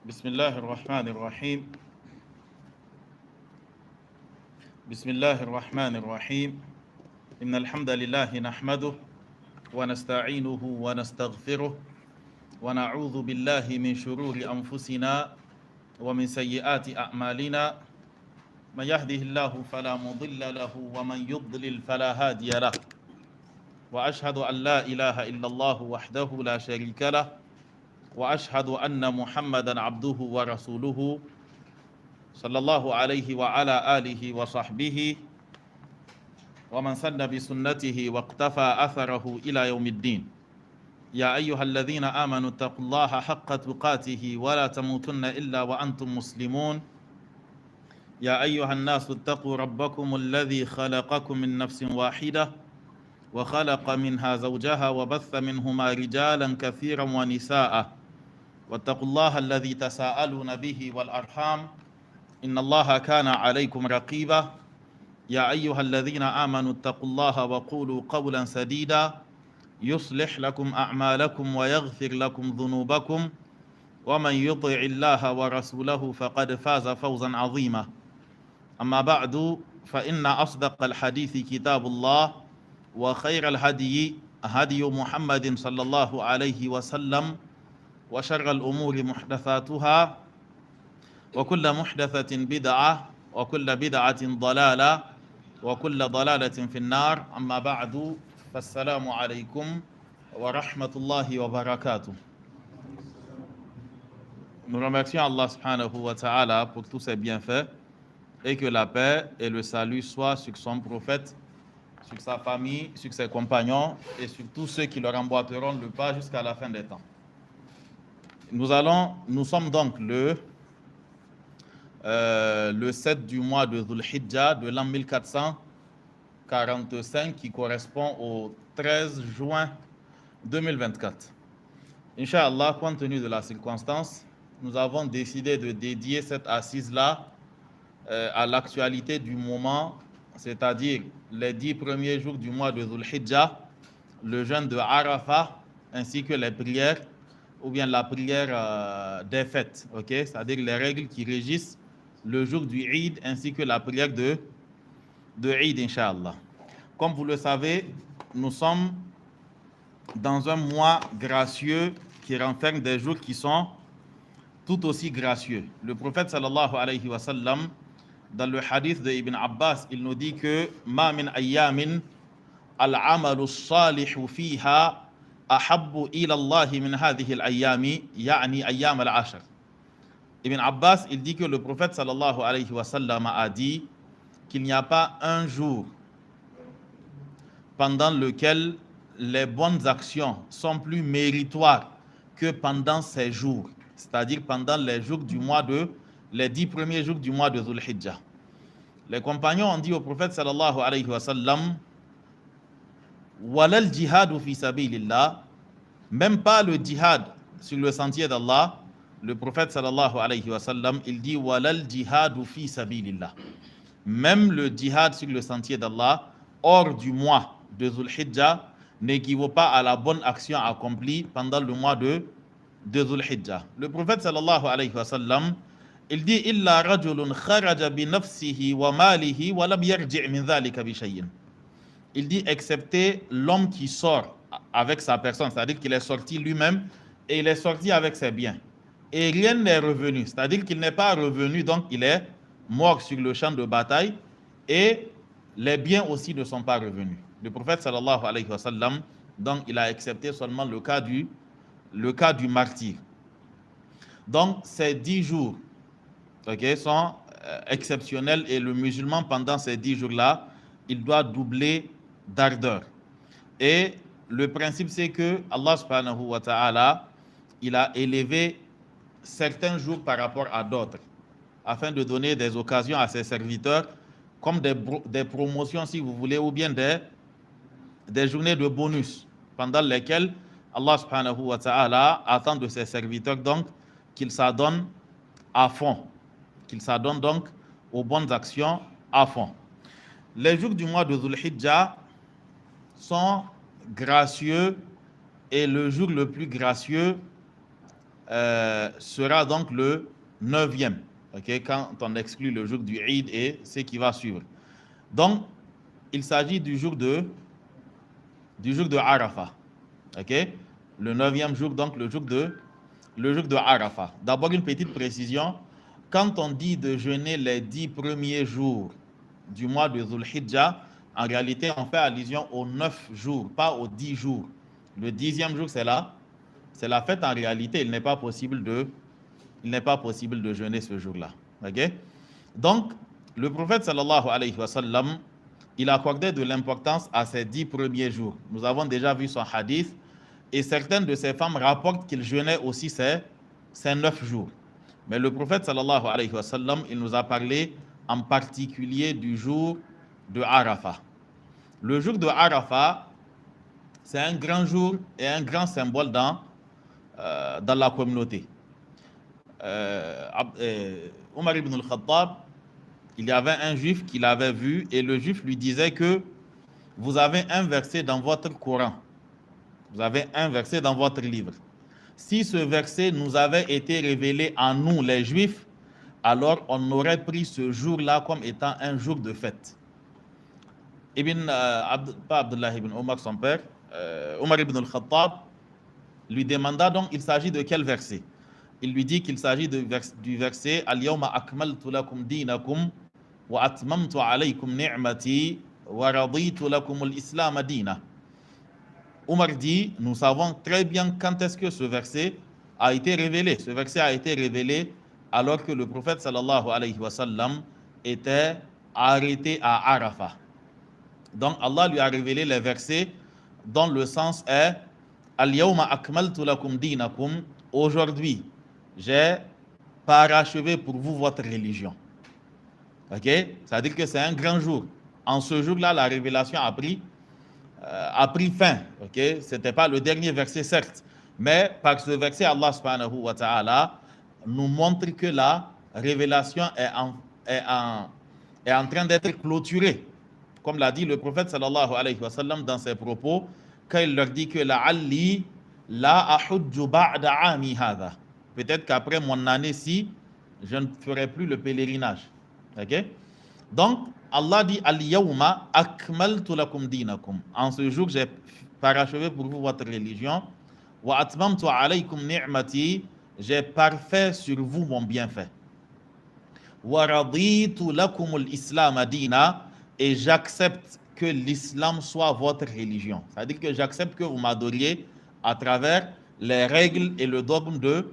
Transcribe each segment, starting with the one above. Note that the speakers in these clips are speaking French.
بسم الله الرحمن الرحيم بسم الله الرحمن الرحيم إن الحمد لله نحمده ونستعينه ونستغفره ونعوذ بالله من شرور أنفسنا ومن سيئات أعمالنا من يهده الله فلا مضل له ومن يضلل فلا هادي له وأشهد أن لا إله إلا الله وحده لا شريك له وأشهد أن محمدا عبده ورسوله صلى الله عليه وعلى آله وصحبه ومن سن بسنته واقتفى أثره إلى يوم الدين يا أيها الذين آمنوا اتقوا الله حق تقاته ولا تموتن إلا وأنتم مسلمون يا أيها الناس اتقوا ربكم الذي خلقكم من نفس واحدة وخلق منها زوجها وبث منهما رجالا كثيرا ونساء واتقوا الله الذي تساءلون به والأرحام إن الله كان عليكم رقيبا يا أيها الذين آمنوا اتقوا الله وقولوا قولا سديدا يصلح لكم أعمالكم ويغفر لكم ذنوبكم ومن يطع الله ورسوله فقد فاز فوزا عظيما أما بعد فإن أصدق الحديث كتاب الله وخير الهدي هدي محمد صلى الله عليه وسلم وشر الأمور محدثاتها وكل محدثة بدعة وكل بدعة ضلالة وكل ضلالة في النار أما بعد فالسلام عليكم ورحمة الله وبركاته. Nous remercions Allah subhanahu wa ta'ala pour tous ses bienfaits et que la paix et le salut soient sur son prophète, sur sa famille, sur ses compagnons et sur tous ceux qui leur emboîteront le pas jusqu'à la fin des temps. Nous sommes donc le 7 du mois de Dhul Hijjah de l'an 1445 qui correspond au 13 juin 2024. Inch'Allah, compte tenu de la circonstance, nous avons décidé de dédier cette assise-là à l'actualité du moment, c'est-à-dire les 10 premiers jours du mois de Dhul Hijjah, le jeûne de Arafah, ainsi que les prières, ou bien la prière des fêtes, okay? C'est-à-dire les règles qui régissent le jour du Eid, ainsi que la prière de Eid, Inch'Allah. Comme vous le savez, nous sommes dans un mois gracieux qui renferme des jours qui sont tout aussi gracieux. Le prophète sallallahu alayhi wa sallam, dans le hadith de Ibn Abbas, il nous dit que ma min ayyamin al-amalu as-salihu fiha ahabbu ila Allah min hadhihi al-ayyami, yani ayyam al-ashr. Ibn Abbas, il dit que le prophète sallallahu alayhi wa sallam a dit qu'il n'y a pas un jour pendant lequel les bonnes actions sont plus méritoires que pendant ces jours, c'est-à-dire pendant les jours du mois les 10 premiers jours du mois de Dhul Hijjah. Les compagnons ont dit au prophète sallallahu alayhi wa sallam, walal jihadu fi sabilillah, même pas le djihad sur le sentier d'Allah. Le prophète sallallahu alayhi wa sallam, il dit walal jihadu fi sabilillah, même le djihad sur le sentier d'Allah hors du mois de Dhul Hijjah n'équivaut pas à la bonne action accomplie pendant le mois de Dhul Hijjah. Le prophète sallallahu alayhi wa sallam, il dit illa rajulun kharaja bi nafsihi wa malihi wa lam yarji' min dhalika bi shay'in. Il dit excepté l'homme qui sort avec sa personne, c'est-à-dire qu'il est sorti lui-même et il est sorti avec ses biens et rien n'est revenu, c'est-à-dire qu'il n'est pas revenu, donc il est mort sur le champ de bataille et les biens aussi ne sont pas revenus. Le prophète sallallahu alayhi wa sallam, donc il a accepté seulement le cas du martyr. Donc ces 10 jours, sont exceptionnels et le musulman pendant ces 10 jours-là, il doit doubler d'ardeur. Et le principe c'est que Allah subhanahu wa ta'ala, il a élevé certains jours par rapport à d'autres, afin de donner des occasions à ses serviteurs, comme des promotions si vous voulez, ou bien des journées de bonus, pendant lesquelles Allah subhanahu wa ta'ala attend de ses serviteurs donc qu'ils s'adonnent à fond, qu'ils s'adonnent donc aux bonnes actions à fond. Les jours du mois de Dhul Hijjah sont gracieux et le jour le plus gracieux sera donc le 9e, okay, quand on exclut le jour du Eid et ce qui va suivre. Donc, il s'agit du jour de Arafah. Okay? Le 9e jour, donc le jour de Arafah. D'abord, une petite précision. Quand on dit de jeûner les 10 premiers jours du mois de Dhul Hijjah, en réalité, on fait allusion aux 9 jours, pas aux 10 jours. Le 10e jour, c'est la fête. En réalité, il n'est pas possible de jeûner ce jour-là. Okay? Donc, le prophète sallallahu alayhi wa sallam, il accordait de l'importance à ces 10 premiers jours. Nous avons déjà vu son hadith, et certaines de ces femmes rapportent qu'il jeûnait aussi ces 9 jours. Mais le prophète sallallahu alayhi wa sallam, il nous a parlé en particulier du jour de Arafah. Le jour de Arafah, c'est un grand jour et un grand symbole dans la communauté. Omar ibn al-Khattab, il y avait un juif qui l'avait vu et le juif lui disait que vous avez un verset dans votre Coran, vous avez un verset dans votre livre. Si ce verset nous avait été révélé à nous les juifs, alors on aurait pris ce jour-là comme étant un jour de fête. Pas Abdullah ibn Omar, son père, Omar ibn al-Khattab lui demanda donc il s'agit de quel verset. Il lui dit qu'il s'agit du verset Al-yawma akmaltu lakum dinakum wa atmamtu alaykum ni'mati wa raditu lakum al-islam dina. Omar dit, nous savons très bien quand est-ce que ce verset a été révélé. Ce verset a été révélé alors que le prophète sallallahu alayhi wa sallam était arrêté à Arafah. Donc Allah lui a révélé les versets dont le sens est Al-yawma akmaltu lakum dinakum. Aujourd'hui, j'ai parachevé pour vous votre religion. Ok? C'est-à-dire que c'est un grand jour. En ce jour-là, la révélation a pris fin. Ok? Ce n'était pas le dernier verset, certes. Mais par ce verset, Allah subhanahu wa ta'ala nous montre que la révélation est en train d'être clôturée. Comme l'a dit le prophète sallallahu alayhi wa sallam dans ses propos, quand il leur dit que la'alli la ahujju ba'da ami hadha. Peut-être qu'après mon année-ci, je ne ferai plus le pèlerinage. Ok? Donc, Allah dit Al-yawma akmaltu lakum dinakum. En ce jour, j'ai parachevé pour vous votre religion. Wa atmamtu alaykum ni'mati. J'ai parfait sur vous mon bienfait. Wa raditu lakum al-islam dina. Et j'accepte que l'islam soit votre religion. C'est-à-dire que j'accepte que vous m'adoriez à travers les règles et le dogme de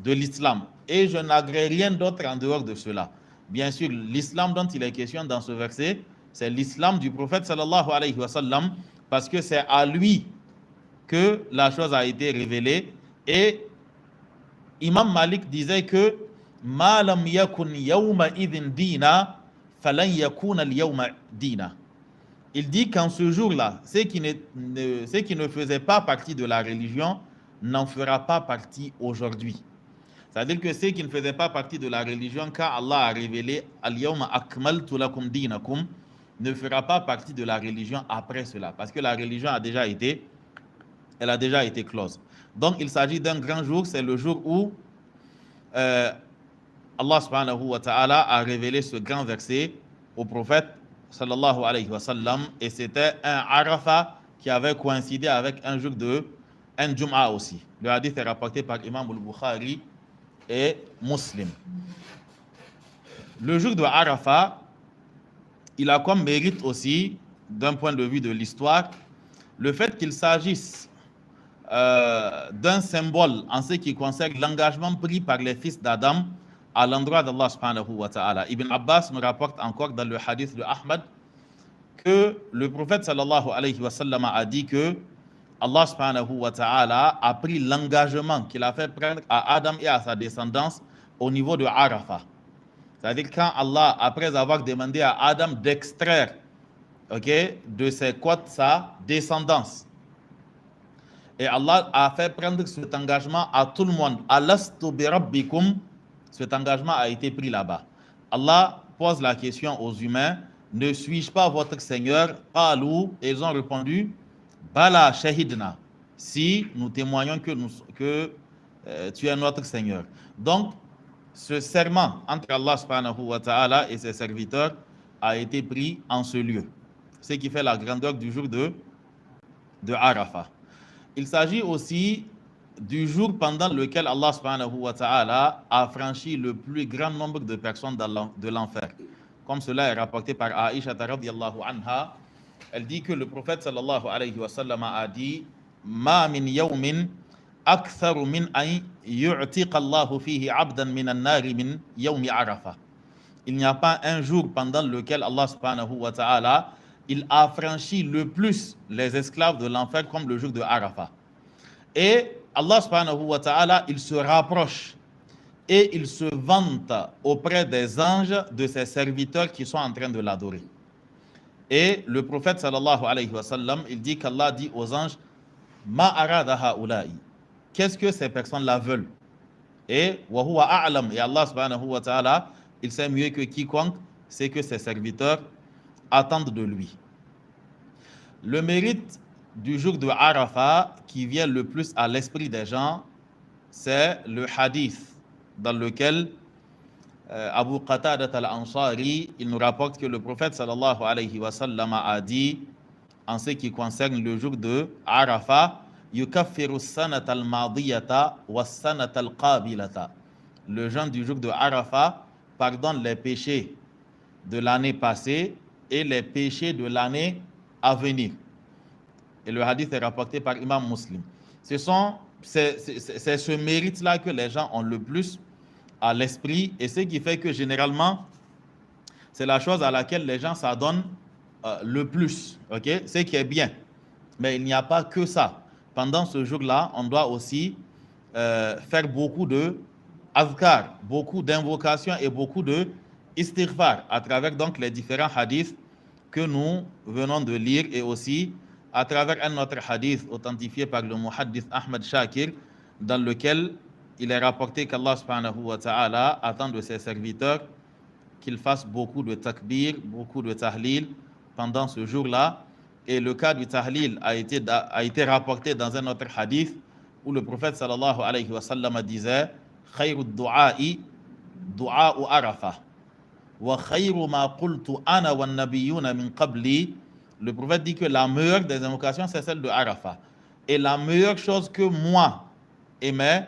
l'islam. Et je n'agrée rien d'autre en dehors de cela. Bien sûr, l'islam dont il est question dans ce verset, c'est l'islam du prophète sallallahu alayhi wa sallam, parce que c'est à lui que la chose a été révélée. Et Imam Malik disait que ma lam yakun yawma idhin dina falan yakun al-yawma dina. Il dit qu'en ce jour-là, ce qui ne faisait pas partie de la religion n'en fera pas partie aujourd'hui. C'est-à-dire que ce qui ne faisait pas partie de la religion, quand Allah a révélé Al-yawma akmaltu lakum dinakum, ne fera pas partie de la religion après cela, parce que la religion a déjà été close. Donc il s'agit d'un grand jour, c'est le jour où Allah subhanahu wa ta'ala a révélé ce grand verset au prophète sallallahu alayhi wa sallam, et c'était un Arafah qui avait coïncidé avec un jour un Jum'a aussi. Le hadith est rapporté par Imam al-Bukhari et Muslim. Le jour de Arafah, il a comme mérite aussi, d'un point de vue de l'histoire, le fait qu'il s'agisse d'un symbole en ce qui concerne l'engagement pris par les fils d'Adam à l'endroit d'Allah subhanahu wa ta'ala. Ibn Abbas me rapporte encore dans le hadith de Ahmad que le prophète sallallahu alayhi wa sallam a dit que Allah subhanahu wa ta'ala a pris l'engagement qu'il a fait prendre à Adam et à sa descendance au niveau de Arafah. C'est-à-dire quand Allah, après avoir demandé à Adam d'extraire de ses côtes sa descendance, et Allah a fait prendre cet engagement à tout le monde. Alastu bi rabbikum. Cet engagement a été pris là-bas. Allah pose la question aux humains, ne suis-je pas votre Seigneur? Qalu, et ils ont répondu, Bala shahidna. Si nous témoignons que tu es notre Seigneur. Donc, ce serment entre Allah subhanahu wa ta'ala et ses serviteurs a été pris en ce lieu, ce qui fait la grandeur du jour de Arafat. Il s'agit aussi du jour pendant lequel Allah subhanahu wa ta'ala a franchi le plus grand nombre de personnes de l'enfer. Comme cela est rapporté par Aïcha radhiyallahu anha, elle dit que le prophète sallallahu alayhi wa sallam a dit « Ma min yawmin aktharu min an yu'tiqa Allahu fihi abdan min an-nari min yawmi Arafah » Il n'y a pas un jour pendant lequel Allah subhanahu wa ta'ala il a franchi le plus les esclaves de l'enfer comme le jour de Arafat. Et Allah subhanahu wa ta'ala, il se rapproche et il se vante auprès des anges de ses serviteurs qui sont en train de l'adorer. Et le prophète sallallahu alayhi wa sallam, il dit qu'Allah dit aux anges Ma arada haula'i. Qu'est-ce que ces personnes-là veulent? Et wa huwa a'lam. Et Allah subhanahu wa ta'ala, il sait mieux que quiconque, c'est que ses serviteurs attendent de lui. Le mérite du jour de Arafat qui vient le plus à l'esprit des gens, c'est le hadith dans lequel Abu Qatada al-Ansari, il nous rapporte que le prophète sallallahu alayhi wa sallam a dit en ce qui concerne le jour de Arafat, yukaffiru sanata al-madiyata wa sanata al-qabilata. Le jeûne du jour de Arafat pardonne les péchés de l'année passée et les péchés de l'année à venir. Et le hadith est rapporté par Imam Muslim. C'est ce mérite-là que les gens ont le plus à l'esprit, et ce qui fait que généralement, c'est la chose à laquelle les gens s'adonnent le plus, ok? Ce qui est bien. Mais il n'y a pas que ça. Pendant ce jour-là, on doit aussi faire beaucoup de azkar, beaucoup d'invocations et beaucoup de istighfar à travers donc les différents hadiths que nous venons de lire, et aussi à travers un autre hadith authentifié par le muhaddith Ahmad Shakir, dans lequel il est rapporté qu'Allah subhanahu wa ta'ala attend de ses serviteurs qu'ils fassent beaucoup de takbir, beaucoup de tahlil pendant ce jour-là. Et le cas du tahlil a été rapporté dans un autre hadith où le prophète sallallahu alayhi wa sallam disait « Khayru du'a'i du'a'u Arafah wa khayru ma qultu ana wa nabiyyuna min qabli » Le prophète dit que la meilleure des invocations, c'est celle de Arafat. Et la meilleure chose que moi et mes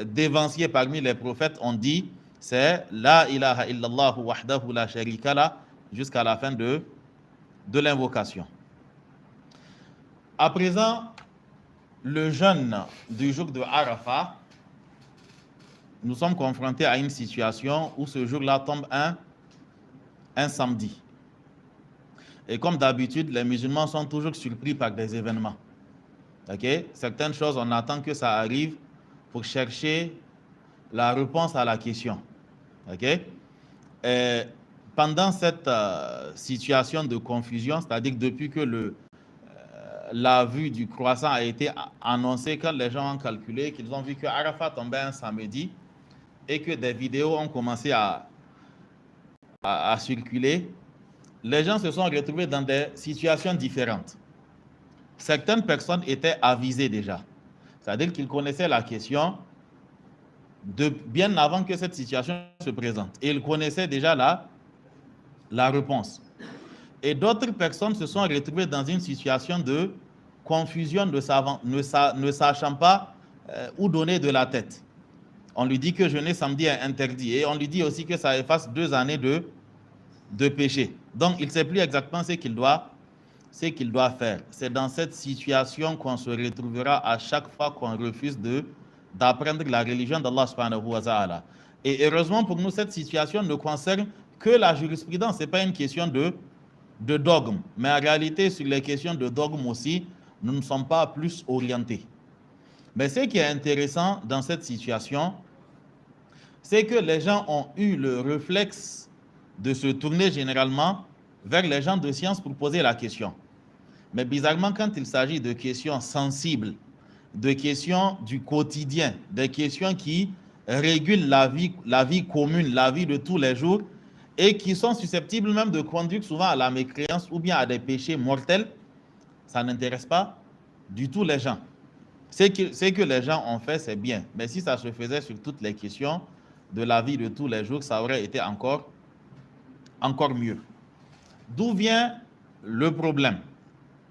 dévanciers parmi les prophètes ont dit, c'est La ilaha illallah wahdahu la sharika la, jusqu'à la fin de l'invocation. À présent, le jeûne du jour de Arafat, nous sommes confrontés à une situation où ce jour-là tombe un samedi. Et comme d'habitude, les musulmans sont toujours surpris par des événements. Okay? Certaines choses, on attend que ça arrive pour chercher la réponse à la question. Okay? Et pendant cette situation de confusion, c'est-à-dire depuis que la vue du croissant a été annoncée, quand les gens ont calculé qu'ils ont vu que Arafat tombait un samedi et que des vidéos ont commencé à circuler, les gens se sont retrouvés dans des situations différentes. Certaines personnes étaient avisées déjà. C'est-à-dire qu'ils connaissaient la question bien avant que cette situation se présente. Et ils connaissaient déjà la réponse. Et d'autres personnes se sont retrouvées dans une situation de confusion, ne sachant pas où donner de la tête. On lui dit que jeûner samedi est interdit. Et on lui dit aussi que ça efface 2 années de péché. Donc, il ne sait plus exactement ce qu'il doit faire. C'est dans cette situation qu'on se retrouvera à chaque fois qu'on refuse d'apprendre la religion d'Allah subhanahu wa ta'ala. Et heureusement pour nous, cette situation ne concerne que la jurisprudence. Ce n'est pas une question de dogme. Mais en réalité, sur les questions de dogme aussi, nous ne sommes pas plus orientés. Mais ce qui est intéressant dans cette situation, c'est que les gens ont eu le réflexe de se tourner généralement vers les gens de science pour poser la question. Mais bizarrement, quand il s'agit de questions sensibles, de questions du quotidien, des questions qui régulent la vie commune, la vie de tous les jours, et qui sont susceptibles même de conduire souvent à la mécréance ou bien à des péchés mortels, ça n'intéresse pas du tout les gens. Ce que les gens ont fait, c'est bien. Mais si ça se faisait sur toutes les questions de la vie de tous les jours, ça aurait été encore mieux. D'où vient le problème?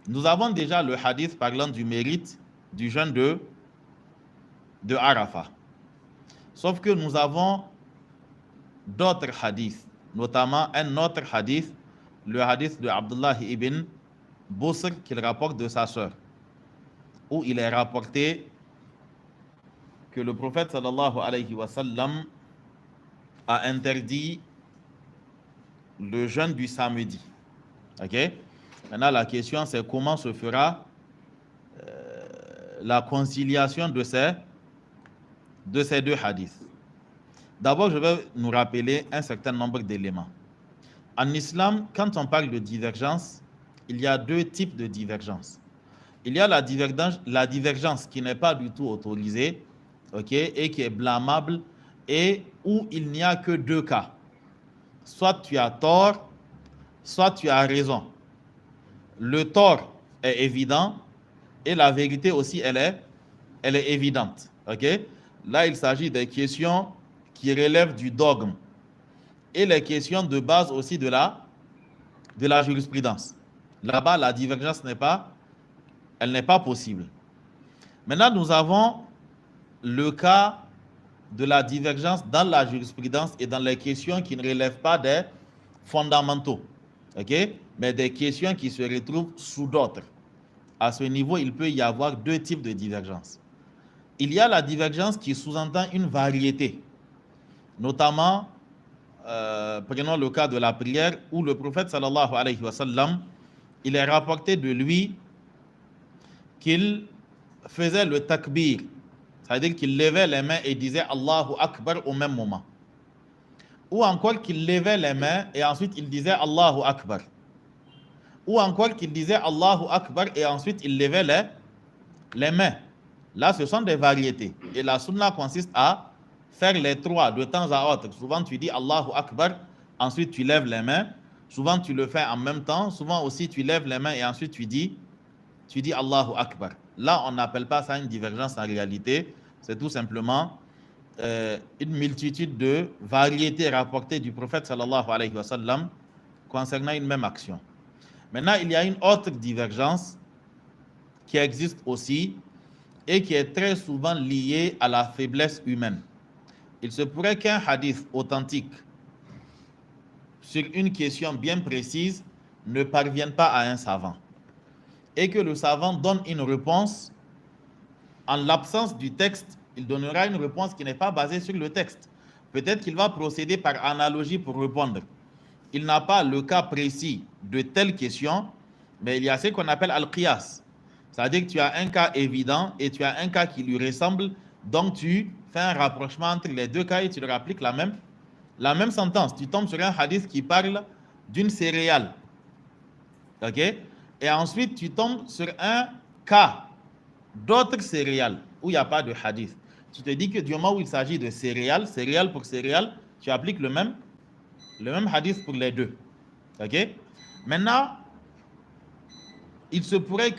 Nous avons déjà le hadith parlant du mérite du jeûne de Arafat. Sauf que nous avons d'autres hadiths, notamment un autre hadith, le hadith de Abdullah ibn Busr qu'il rapporte de sa sœur, où il est rapporté que le prophète sallallahu alayhi wa sallam a interdit le jeûne du samedi. Ok? Maintenant, la question, c'est comment se fera la conciliation de ces deux hadiths. D'abord, je vais nous rappeler un certain nombre d'éléments. En islam, quand on parle de divergence, il y a deux types de divergence. Il y a la divergence qui n'est pas du tout autorisée, ok, et qui est blâmable, et où il n'y a que deux cas. Soit tu as tort, soit tu as raison. Le tort est évident et la vérité aussi, elle est évidente. Okay? Là, il s'agit des questions qui relèvent du dogme et les questions de base aussi de la jurisprudence. Là-bas, la divergence n'est pas possible. Maintenant, nous avons le cas de la divergence dans la jurisprudence et dans les questions qui ne relèvent pas des fondamentaux, okay? Mais des questions qui se retrouvent sous d'autres. À ce niveau, il peut y avoir deux types de divergence. Il y a la divergence qui sous-entend une variété, notamment, prenons le cas de la prière, où le prophète sallallahu alayhi wa sallam, il est rapporté de lui qu'il faisait le takbir, c'est-à-dire qu'il levait les mains et disait Allahu Akbar au même moment. Ou encore qu'il levait les mains et ensuite il disait Allahu Akbar. Ou encore qu'il disait Allahu Akbar et ensuite il levait les mains. Là, ce sont des variétés. Et la sunna consiste à faire les trois de temps à autre. Souvent, tu dis Allahu Akbar, ensuite tu lèves les mains. Souvent, tu le fais en même temps. Souvent aussi, tu lèves les mains et ensuite tu dis Allahu Akbar. Là, on n'appelle pas ça une divergence en réalité. C'est tout simplement une multitude de variétés rapportées du prophète sallallahu alayhi wa sallam concernant une même action. Maintenant, il y a une autre divergence qui existe aussi et qui est très souvent liée à la faiblesse humaine. Il se pourrait qu'un hadith authentique sur une question bien précise ne parvienne pas à un savant et que le savant donne une réponse. En l'absence du texte, il donnera une réponse qui n'est pas basée sur le texte. Peut-être qu'il va procéder par analogie pour répondre. Il n'a pas le cas précis de telle question, mais il y a ce qu'on appelle al-qiyas. C'est-à-dire que tu as un cas évident et tu as un cas qui lui ressemble, donc tu fais un rapprochement entre les deux cas et tu leur appliques la même sentence. Tu tombes sur un hadith qui parle d'une céréale. Ok? Et ensuite, tu tombes sur un cas d'autres céréales où il n'y a pas de hadith. Tu te dis que du moment où il s'agit de céréales, céréale pour céréale, tu appliques le même hadith pour les deux. Ok? Maintenant, il se pourrait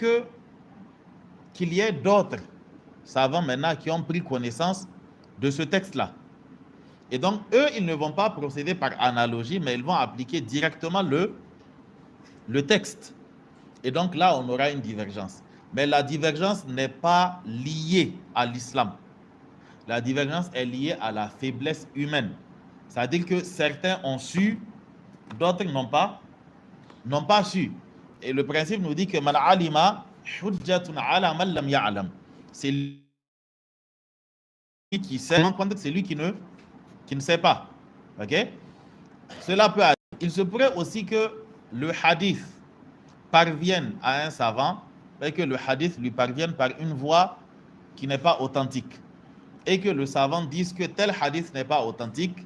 qu'il y ait d'autres savants maintenant qui ont pris connaissance de ce texte-là. Et donc, eux, ils ne vont pas procéder par analogie, mais ils vont appliquer directement le texte. Et donc là, on aura une divergence. Mais la divergence n'est pas liée à l'islam. La divergence est liée à la faiblesse humaine. C'est-à-dire que certains ont su, d'autres n'ont pas su. Et le principe nous dit que man alima hujjatun ala man lam ya'lam. C'est lui qui sait contre celui qui ne sait pas. OK? Cela peut arriver. Il se pourrait aussi que le hadith parvienne à un savant et que le hadith lui parvienne par une voie qui n'est pas authentique. Et que le savant dise que tel hadith n'est pas authentique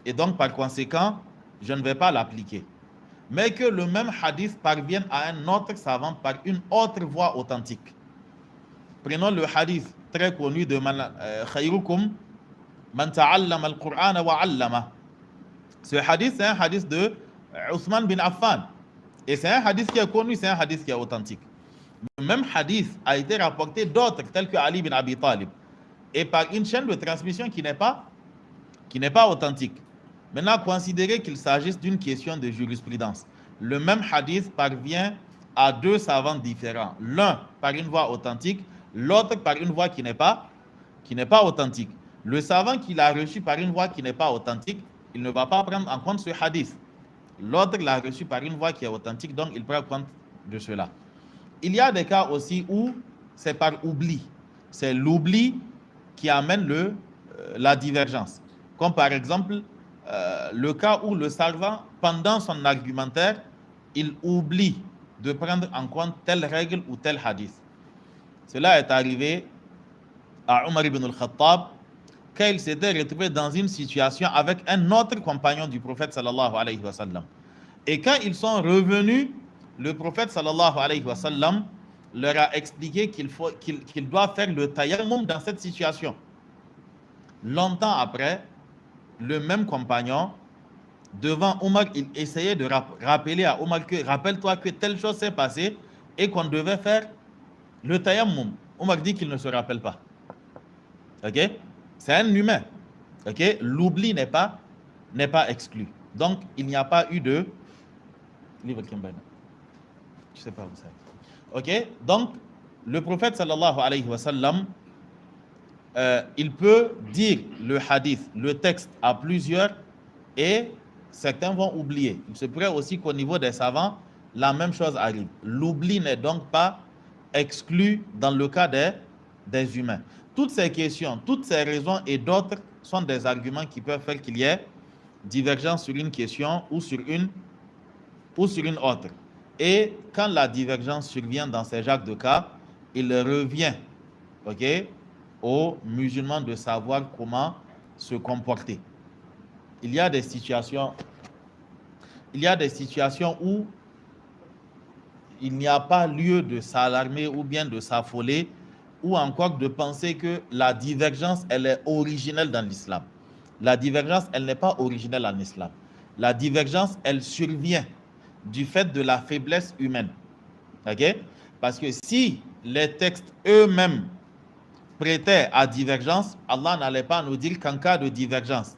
et donc par conséquent, je ne vais pas l'appliquer. Mais que le même hadith parvienne à un autre savant par une autre voie authentique. Prenons le hadith très connu de Khayrukum man ta'allama al-Qur'ana wa 'allama. Ce hadith, c'est un hadith de Othman bin Affan. Et c'est un hadith qui est connu, c'est un hadith qui est authentique. Le même hadith a été rapporté d'autres, tels que Ali bin Abi Talib, et par une chaîne de transmission qui n'est pas authentique. Maintenant, considérez qu'il s'agisse d'une question de jurisprudence. Le même hadith parvient à deux savants différents. L'un par une voie authentique, l'autre par une voie qui n'est pas authentique. Le savant qui l'a reçu par une voie qui n'est pas authentique, il ne va pas prendre en compte ce hadith. L'autre l'a reçu par une voie qui est authentique, donc il prend compte de cela. Il y a des cas aussi où c'est par oubli. C'est l'oubli qui amène la divergence. Comme par exemple, le cas où le savant, pendant son argumentaire, il oublie de prendre en compte telle règle ou tel hadith. Cela est arrivé à Omar ibn al-Khattab quand il s'était retrouvé dans une situation avec un autre compagnon du prophète sallallahu alayhi wa sallam. Et quand ils sont revenus, le prophète sallallahu alayhi wa sallam leur a expliqué qu'il doit faire le tayammum dans cette situation. Longtemps après, le même compagnon, devant Omar, il essayait de rappeler à Omar que rappelle-toi que telle chose s'est passée et qu'on devait faire le tayammum. Omar dit qu'il ne se rappelle pas. Ok? C'est un humain. Ok? L'oubli n'est pas exclu. Donc, il n'y a pas eu de... Livre Kimbana. Je ne sais pas où c'est. Ok? Donc, le prophète sallallahu alayhi wa sallam, il peut dire le hadith, le texte à plusieurs et certains vont oublier. Il se pourrait aussi qu'au niveau des savants, la même chose arrive. L'oubli n'est donc pas exclu dans le cas des humains. Toutes ces questions, toutes ces raisons et d'autres sont des arguments qui peuvent faire qu'il y ait divergence sur une question ou sur une autre. Et quand la divergence survient dans ces genres de cas, il revient, aux musulmans de savoir comment se comporter. Il y a des situations où il n'y a pas lieu de s'alarmer ou bien de s'affoler ou encore de penser que la divergence, elle est originelle dans l'islam. La divergence, elle n'est pas originelle en islam. La divergence, elle survient du fait de la faiblesse humaine. Parce que si les textes eux-mêmes prêtaient à divergence, Allah n'allait pas nous dire qu'en cas de divergence,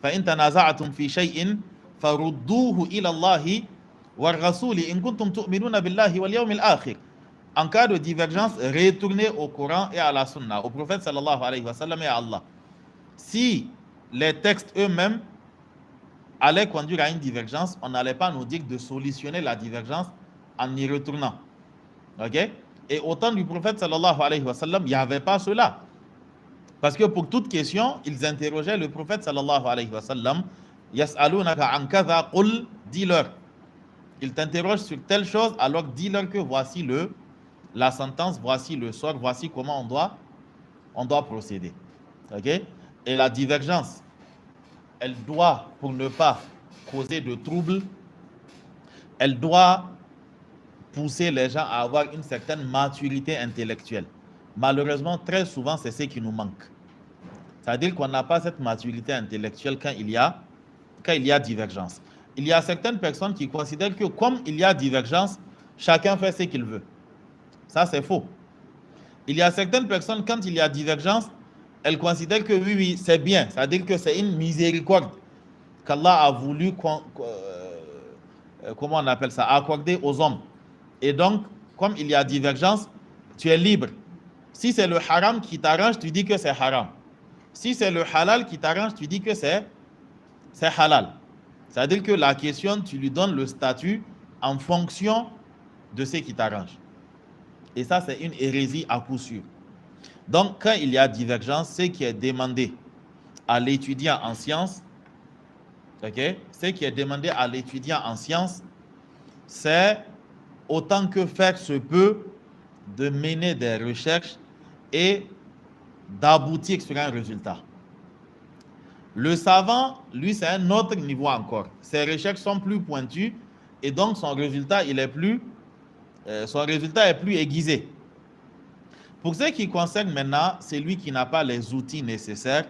فَإِن تَنَازَعْتُمْ فِي شَيْءٍ فَرُدُّوهُ إِلَى اللَّهِ وَالرَّسُولِ إِن كُنتُمْ تُؤْمِنُونَ بِاللَّهِ وَالْيَوْمِ الْآخِرِ. En cas de divergence, retournez au Coran et à la Sunna, au prophète sallallahu alayhi wa sallam et à Allah. Si les textes eux-mêmes allaient conduire à une divergence, on n'allait pas nous dire de solutionner la divergence en y retournant. Et au temps du prophète sallallahu alayhi wa sallam, il n'y avait pas cela. Parce que pour toute question, ils interrogeaient le prophète sallallahu alayhi wa sallam. Yas'alunaka an kadha qul, dis-leur. Ils t'interrogent sur telle chose, alors dis-leur que voici la sentence, voici le sort, voici comment on doit procéder. Et la divergence, elle doit, pour ne pas causer de troubles, elle doit pousser les gens à avoir une certaine maturité intellectuelle. Malheureusement, très souvent, c'est ce qui nous manque. C'est-à-dire qu'on n'a pas cette maturité intellectuelle quand il y a divergence. Il y a certaines personnes qui considèrent que comme il y a divergence, chacun fait ce qu'il veut. Ça, c'est faux. Il y a certaines personnes, quand il y a divergence, elles considèrent que oui, c'est bien. C'est-à-dire que c'est une miséricorde qu'Allah a voulu, comment on appelle ça, accorder aux hommes. Et donc, comme il y a divergence, tu es libre. Si c'est le haram qui t'arrange, tu dis que c'est haram. Si c'est le halal qui t'arrange, tu dis que c'est halal. C'est-à-dire que la question, tu lui donnes le statut en fonction de ce qui t'arrange. Et ça, c'est une hérésie à coup sûr. Donc, quand il y a divergence, ce qui est demandé à l'étudiant en sciences, ce qui est demandé à l'étudiant en sciences, c'est autant que faire se peut de mener des recherches et d'aboutir sur un résultat. Le savant, lui, c'est un autre niveau encore. Ses recherches sont plus pointues et donc son résultat est plus aiguisé. Pour ce qui concerne maintenant celui qui n'a pas les outils nécessaires,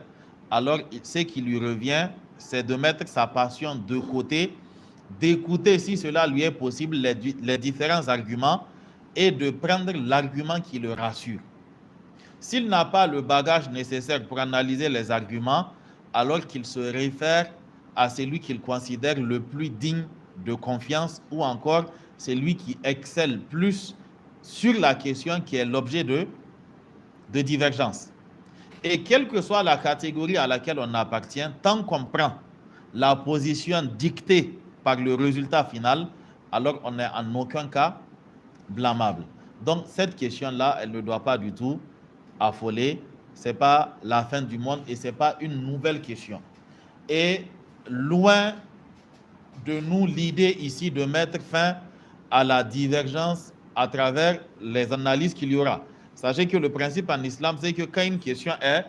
alors ce qui lui revient, c'est de mettre sa passion de côté, d'écouter si cela lui est possible les différents arguments et de prendre l'argument qui le rassure. S'il n'a pas le bagage nécessaire pour analyser les arguments, alors qu'il se réfère à celui qu'il considère le plus digne de confiance ou encore celui qui excelle plus sur la question qui est l'objet de divergence. Et quelle que soit la catégorie à laquelle on appartient, tant qu'on prend la position dictée par le résultat final, alors on n'est en aucun cas blâmable. Donc cette question-là, elle ne doit pas du tout affoler. Ce n'est pas la fin du monde et ce n'est pas une nouvelle question. Et loin de nous l'idée ici de mettre fin à la divergence à travers les analyses qu'il y aura. Sachez que le principe en islam, c'est que quand une question est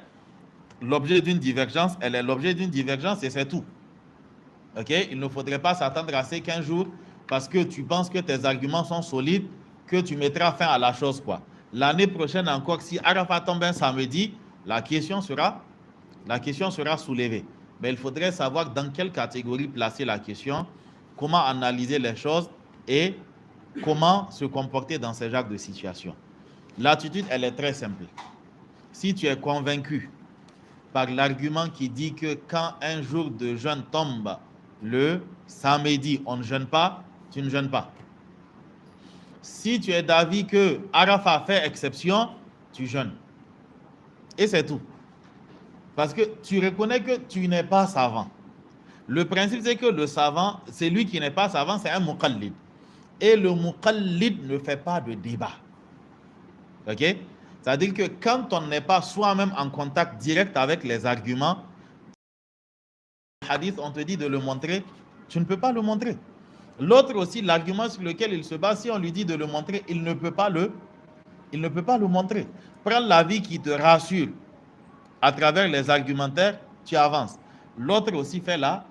l'objet d'une divergence, elle est l'objet d'une divergence et c'est tout. Okay? Il ne faudrait pas s'attendre à ces 15 jours parce que tu penses que tes arguments sont solides, que tu mettras fin à la chose, quoi. L'année prochaine encore, si Arafat tombe un samedi, la question sera soulevée. Mais il faudrait savoir dans quelle catégorie placer la question, comment analyser les choses et comment se comporter dans ce genre de situation. L'attitude, elle est très simple. Si tu es convaincu par l'argument qui dit que quand un jour de jeûne tombe le samedi, on ne jeûne pas, tu ne jeûnes pas. Si tu es d'avis que Arafat fait exception, tu jeûnes. Et c'est tout. Parce que tu reconnais que tu n'es pas savant. Le principe, c'est que le savant, celui qui n'est pas savant, c'est un muqallid. Et le muqallid ne fait pas de débat. Ok? C'est-à-dire que quand on n'est pas soi-même en contact direct avec les arguments, hadith, on te dit de le montrer, tu ne peux pas le montrer. L'autre aussi, l'argument sur lequel il se base, si on lui dit de le montrer, il ne peut pas le montrer. Prends l'avis qui te rassure à travers les argumentaires, tu avances. L'autre aussi fait la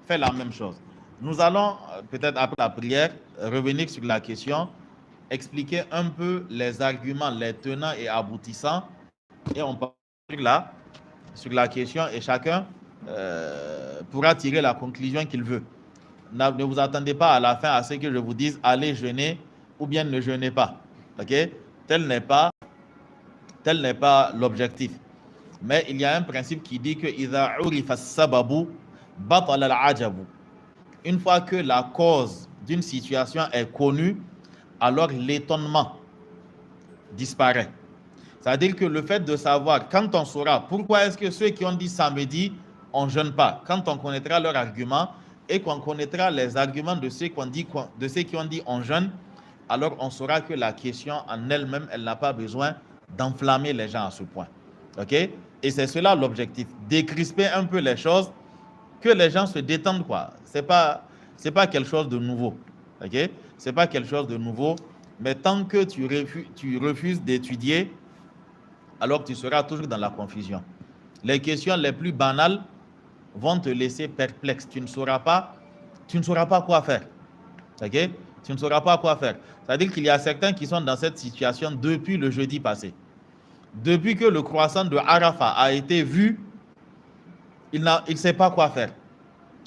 même chose. Nous allons, peut-être après la prière, revenir sur la question, expliquer un peu les arguments, les tenants et aboutissants, et on part sur la question et chacun pourra tirer la conclusion qu'il veut. Ne vous attendez pas à la fin à ce que je vous dise allez jeûner ou bien ne jeûnez pas. Ok? Tel n'est pas l'objectif. Mais il y a un principe qui dit que إذا عرف السبب بطل العجب. Une fois que la cause d'une situation est connue, alors l'étonnement disparaît. C'est-à-dire que le fait de savoir, quand on saura pourquoi est-ce que ceux qui ont dit samedi, on ne jeûne pas, quand on connaîtra leurs arguments et qu'on connaîtra les arguments de ceux qui ont dit on jeûne, alors on saura que la question en elle-même, elle n'a pas besoin d'enflammer les gens à ce point. Ok? Et c'est cela l'objectif, décrisper un peu les choses, que les gens se détendent, quoi. C'est pas quelque chose de nouveau. Ok? C'est pas quelque chose de nouveau, mais tant que tu refuses d'étudier, alors tu seras toujours dans la confusion. Les questions les plus banales vont te laisser perplexe. Tu ne sauras pas quoi faire. Ok? Tu ne sauras pas quoi faire. C'est-à-dire qu'il y a certains qui sont dans cette situation depuis le jeudi passé. Depuis que le croissant de Arafat a été vu, il ne sait pas quoi faire.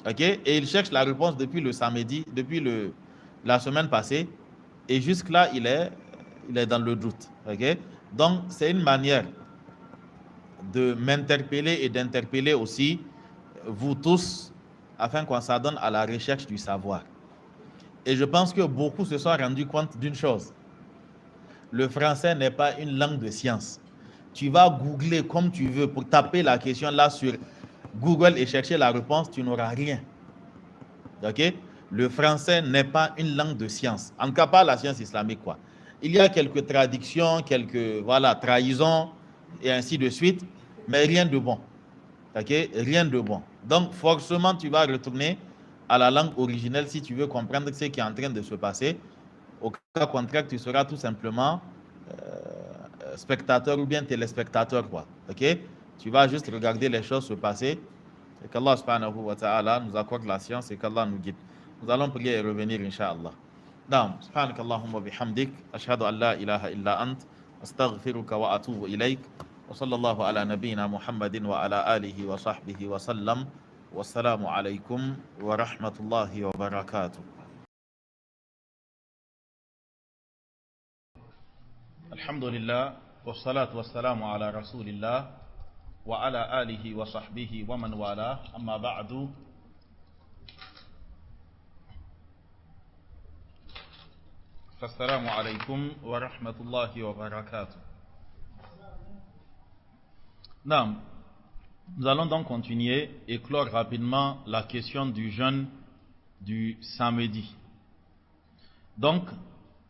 Ok? Et il cherche la réponse depuis le samedi, depuis la semaine passée. Et jusque-là, il est dans le doute. Ok? Donc, c'est une manière de m'interpeller et d'interpeller aussi vous tous afin qu'on s'adonne à la recherche du savoir. Et je pense que beaucoup se sont rendus compte d'une chose. Le français n'est pas une langue de science. Tu vas googler comme tu veux pour taper la question là sur Google et chercher la réponse, tu n'auras rien. Ok? Le français n'est pas une langue de science. En tout cas, pas la science islamique, quoi. Il y a quelques traductions, quelques trahisons et ainsi de suite, mais rien de bon. Ok? Rien de bon. Donc, forcément, tu vas retourner à la langue originelle si tu veux comprendre ce qui est en train de se passer. Au cas contraire, tu seras tout simplement spectateur ou bien téléspectateur, quoi. Ok? Tu vas juste regarder les choses se passer et qu'Allah subhanahu wa ta'ala nous accorde la science et qu'Allah nous guide. Nous allons prier et revenir, Inch'Allah. Naam, subhanakallahumma bihamdik, ashhadu an la ilaha illa ant, astaghfiruka wa atubu ilayk, wa sallallahu ala nabiyyina Muhammadin wa ala alihi wa sahbihi wa sallam, wassalamu alaykum wa rahmatullahi wa barakatuh. Alhamdulillah, wassalatu wassalamu ala rasulillah, wa ala alihi wa sahbihi wa man wala, amma ba'du. Assalamu alaikum wa rahmatullahi wa barakatuh. Non, nous allons donc continuer et clore rapidement la question du jeûne du samedi. Donc,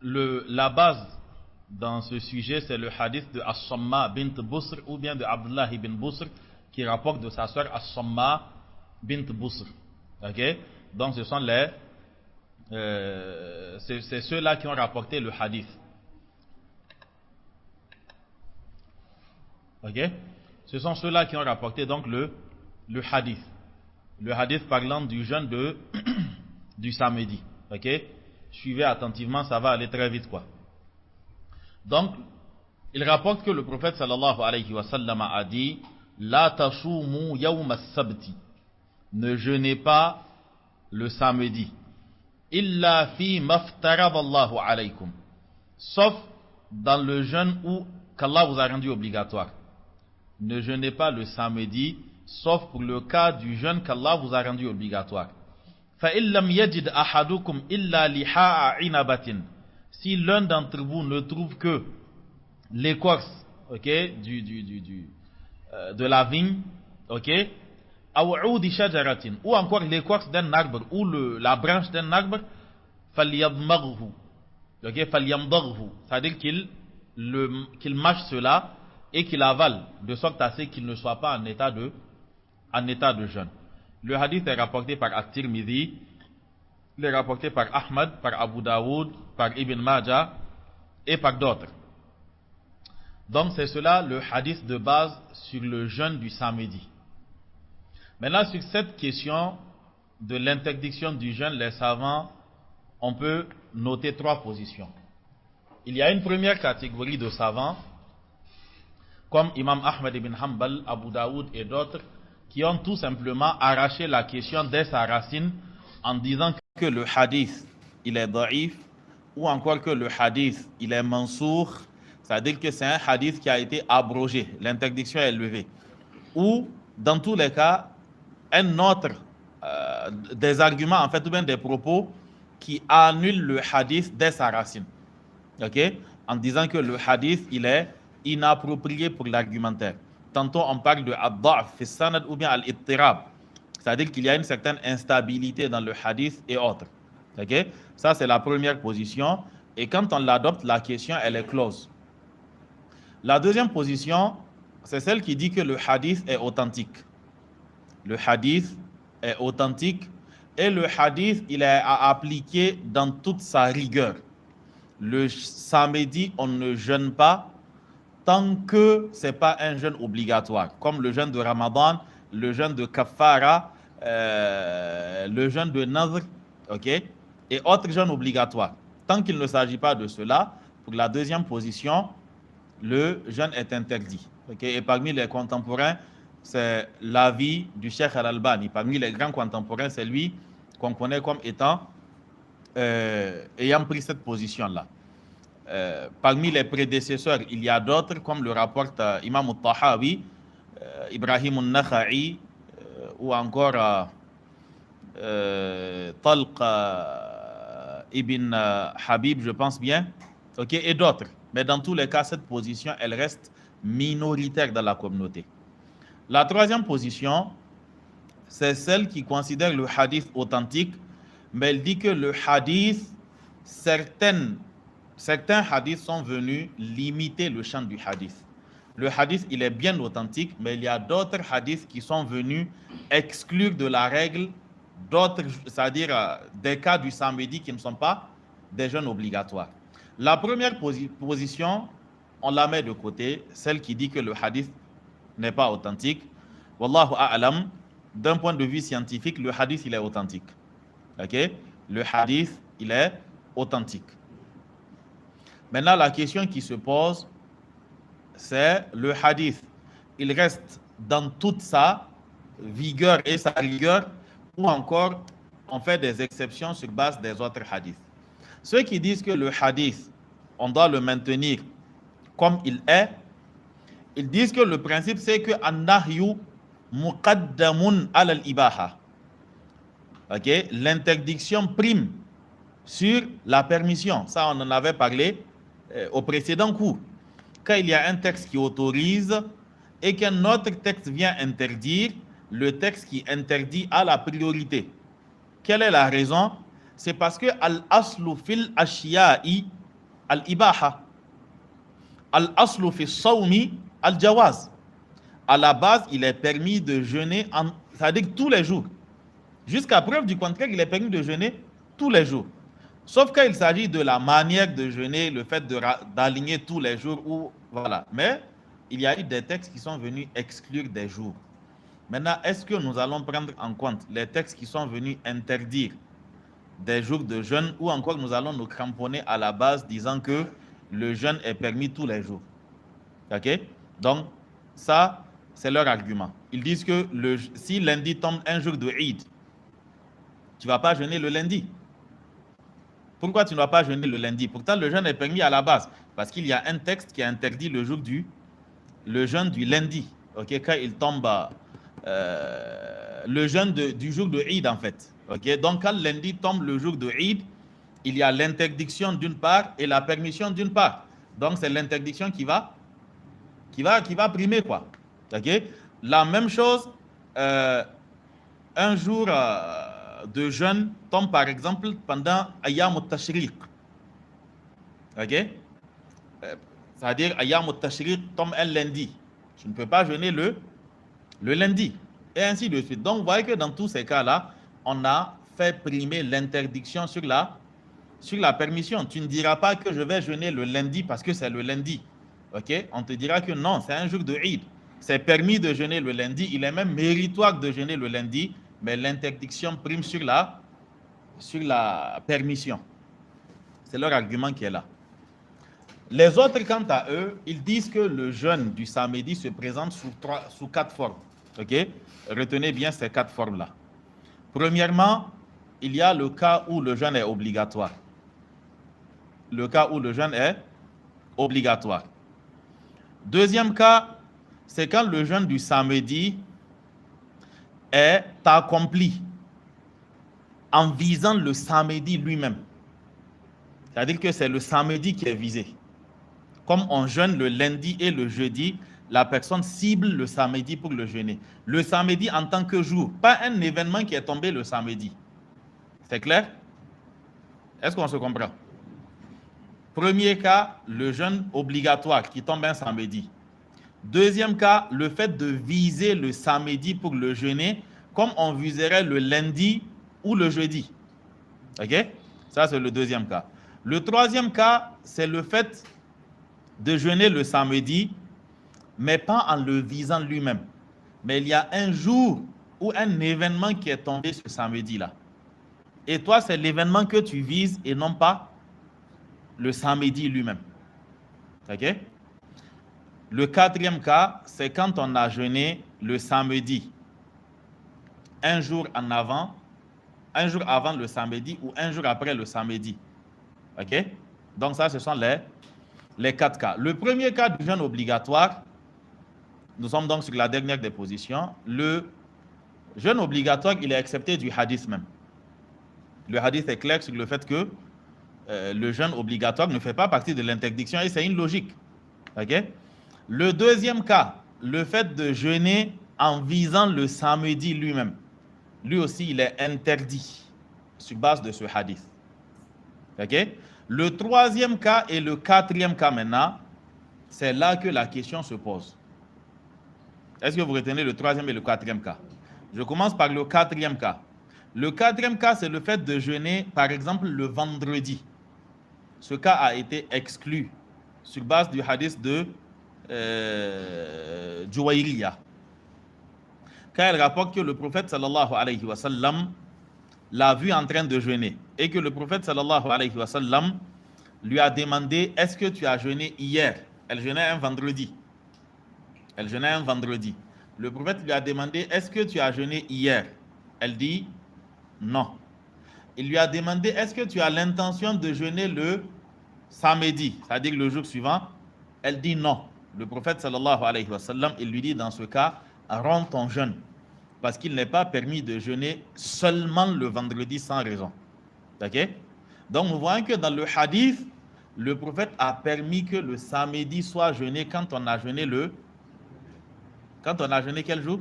la base dans ce sujet, c'est le hadith de As-Samma bint Busr ou bien de Abdullah ibn Busr qui rapporte de sa sœur As-Samma bint Busr. Ok? Donc, ce sont c'est ceux-là qui ont rapporté le hadith. Ok? Ce sont ceux-là qui ont rapporté donc le hadith. Le hadith parlant du jeûne du samedi. Ok? Suivez attentivement, ça va aller très vite quoi. Donc, il rapporte que le prophète sallallahu alayhi wa sallam a dit La tasumu yawm as-sabti. Ne jeûnez pas le samedi. Illa fi maftaradallahu alaykum. Sauf dans le jeûne où qu'Allah vous a rendu obligatoire. Ne jeûnez pas le samedi, sauf pour le cas du jeûne qu'Allah vous a rendu obligatoire. فَإِن لَمْ يَجِدْ أَحَدُكُمْ إِلَّا لِحَاءَ عِنَبَةٍ. Si l'un d'entre vous ne trouve que l'écorce, ok, de la vigne, ok, أَوْ عُودِ شَجَرَةٍ, ou encore l'écorce d'un arbre, ou la branche d'un arbre, فَلْيَضْمَغْهُ, ok, فَلْيَمْضَغْهُ, c'est-à-dire qu'il mâche cela et qu'il avale, de sorte à ce qu'il ne soit pas en état de jeûne. Le hadith est rapporté par At-Tirmidhi, il est rapporté par Ahmad, par Abu Daoud, par Ibn Majah et par d'autres. Donc c'est cela le hadith de base sur le jeûne du samedi. Maintenant sur cette question de l'interdiction du jeûne, les savants, on peut noter trois positions. Il y a une première catégorie de savants, comme Imam Ahmad ibn Hanbal, Abu Daoud et d'autres, qui ont tout simplement arraché la question dès sa racine en disant que le hadith il est daïf ou encore que le hadith il est mansour, c'est-à-dire que c'est un hadith qui a été abrogé, l'interdiction est levée, ou dans tous les cas un autre des arguments en fait ou bien des propos qui annulent le hadith dès sa racine, ok, en disant que le hadith il est inapproprié pour l'argumentaire. Tantôt on parle de ad-da'f fi sanad ou bien al-ittirab, c'est-à-dire qu'il y a une certaine instabilité dans le hadith et autres. Ok? Ça c'est la première position et quand on l'adopte, la question elle est close. La deuxième position, c'est celle qui dit que le hadith est authentique. Le hadith est authentique et le hadith il est à appliquer dans toute sa rigueur. Le samedi, on ne jeûne pas tant que ce n'est pas un jeûne obligatoire, comme le jeûne de Ramadan, le jeûne de Kafara, le jeûne de Nadr, ok, et autres jeûnes obligatoires. Tant qu'il ne s'agit pas de cela, pour la deuxième position, le jeûne est interdit. Okay? Et parmi les contemporains, c'est l'avis du Cheikh Al-Albani. Parmi les grands contemporains, c'est lui qu'on connaît comme étant ayant pris cette position-là. Parmi les prédécesseurs, il y a d'autres, comme le rapporte Imam al-Tahawi, Ibrahim al-Nakha'i, ou encore Talq ibn Habib, je pense bien, ok, et d'autres. Mais dans tous les cas, cette position, elle reste minoritaire dans la communauté. La troisième position, c'est celle qui considère le hadith authentique, mais elle dit que le hadith, certains hadiths sont venus limiter le champ du hadith. Le hadith, il est bien authentique, mais il y a d'autres hadiths qui sont venus exclure de la règle d'autres, c'est-à-dire des cas du samedi qui ne sont pas des jeûnes obligatoires. La première position, on la met de côté, celle qui dit que le hadith n'est pas authentique. Wallahu a'lam, d'un point de vue scientifique, le hadith, il est authentique. Ok? Le hadith, il est authentique. Maintenant, la question qui se pose, c'est le hadith. Il reste dans toute sa vigueur et sa rigueur, ou encore on fait des exceptions sur base des autres hadiths. Ceux qui disent que le hadith, on doit le maintenir comme il est, ils disent que le principe c'est que an-nahyu muqaddamun ala al-ibaha. Ok, l'interdiction prime sur la permission. Ça, on en avait parlé au précédent cours. Quand il y a un texte qui autorise et qu'un autre texte vient interdire, le texte qui interdit a la priorité. Quelle est la raison? C'est parce que al-aslu fil ashiya'i al-ibaha. Al-aslu fil sawmi al-jawaz. À la base, il est permis de jeûner, c'est-à-dire tous les jours. Jusqu'à preuve du contraire, il est permis de jeûner tous les jours. Sauf quand il s'agit de la manière de jeûner, le fait d'aligner tous les jours, ou voilà. Mais il y a eu des textes qui sont venus exclure des jours. Maintenant, est-ce que nous allons prendre en compte les textes qui sont venus interdire des jours de jeûne, ou encore nous allons nous cramponner à la base disant que le jeûne est permis tous les jours? Ok? Donc, ça, c'est leur argument. Ils disent que si lundi tombe un jour de Eid, tu ne vas pas jeûner le lundi. Pourquoi tu ne vas pas jeûner le lundi? Pourtant, le jeûne est permis à la base. Parce qu'il y a un texte qui interdit le jeûne du lundi. Ok, quand il tombe, le jeûne du jour de Eid en fait. Ok, donc quand lundi tombe le jour de Eid, il y a l'interdiction d'une part et la permission d'une part. Donc c'est l'interdiction qui va primer quoi. Ok, la même chose, un jour de jeûne tombe par exemple pendant Ayyam al-Tashriq. Ok? C'est-à-dire Ayyam al-Tashriq tombe un lundi. Tu ne peux pas jeûner le lundi. Et ainsi de suite. Donc vous voyez que dans tous ces cas-là, on a fait primer l'interdiction sur la permission. Tu ne diras pas que je vais jeûner le lundi parce que c'est le lundi. Ok? On te dira que non, c'est un jour de Eid. C'est permis de jeûner le lundi. Il est même méritoire de jeûner le lundi. Mais l'interdiction prime sur la permission. C'est leur argument qui est là. Les autres, quant à eux, ils disent que le jeûne du samedi se présente sous 4 formes. Ok? Retenez bien ces 4 formes-là. Premièrement, il y a le cas où le jeûne est obligatoire. Le cas où le jeûne est obligatoire. Deuxième cas, c'est quand le jeûne du samedi est accompli en visant le samedi lui-même. C'est-à-dire que c'est le samedi qui est visé. Comme on jeûne le lundi et le jeudi, la personne cible le samedi pour le jeûner. Le samedi en tant que jour, pas un événement qui est tombé le samedi. C'est clair? Est-ce qu'on se comprend? Premier cas, le jeûne obligatoire qui tombe un samedi. Deuxième cas, le fait de viser le samedi pour le jeûner, comme on viserait le lundi ou le jeudi. Ok? Ça, c'est le deuxième cas. Le troisième cas, c'est le fait de jeûner le samedi, mais pas en le visant lui-même. Mais il y a un jour ou un événement qui est tombé ce samedi-là. Et toi, c'est l'événement que tu vises et non pas le samedi lui-même. Ok? Le quatrième cas, c'est quand on a jeûné le samedi, un jour avant le samedi ou un jour après le samedi. Ok? Donc ça, ce sont les 4 cas. Le premier cas du jeûne obligatoire, nous sommes donc sur la dernière des positions. Le jeûne obligatoire, il est accepté du hadith même. Le hadith est clair sur le fait que le jeûne obligatoire ne fait pas partie de l'interdiction et c'est une logique. Ok? Le deuxième cas, le fait de jeûner en visant le samedi lui-même, lui aussi, il est interdit sur base de ce hadith. Ok? Le troisième cas et le quatrième cas maintenant, c'est là que la question se pose. Est-ce que vous retenez le troisième et le quatrième cas? Je commence par le quatrième cas. Le quatrième cas, c'est le fait de jeûner, par exemple, le vendredi. Ce cas a été exclu sur base du hadith de Juwayriya. Quand elle rapporte que le prophète sallallahu alayhi wa sallam l'a vu en train de jeûner et que le prophète sallallahu alayhi wa sallam lui a demandé: est-ce que tu as jeûné hier? Elle jeûnait un vendredi. Le prophète lui a demandé: est-ce que tu as jeûné hier? Elle dit non. Il lui a demandé: est-ce que tu as l'intention de jeûner le samedi, c'est-à-dire le jour suivant? Elle dit non. Le prophète sallallahu alayhi wa sallam, il lui dit dans ce cas, rends ton jeûne. Parce qu'il n'est pas permis de jeûner seulement le vendredi sans raison. Ok? Donc nous voyons que dans le hadith, le prophète a permis que le samedi soit jeûné quand on a jeûné quel jour?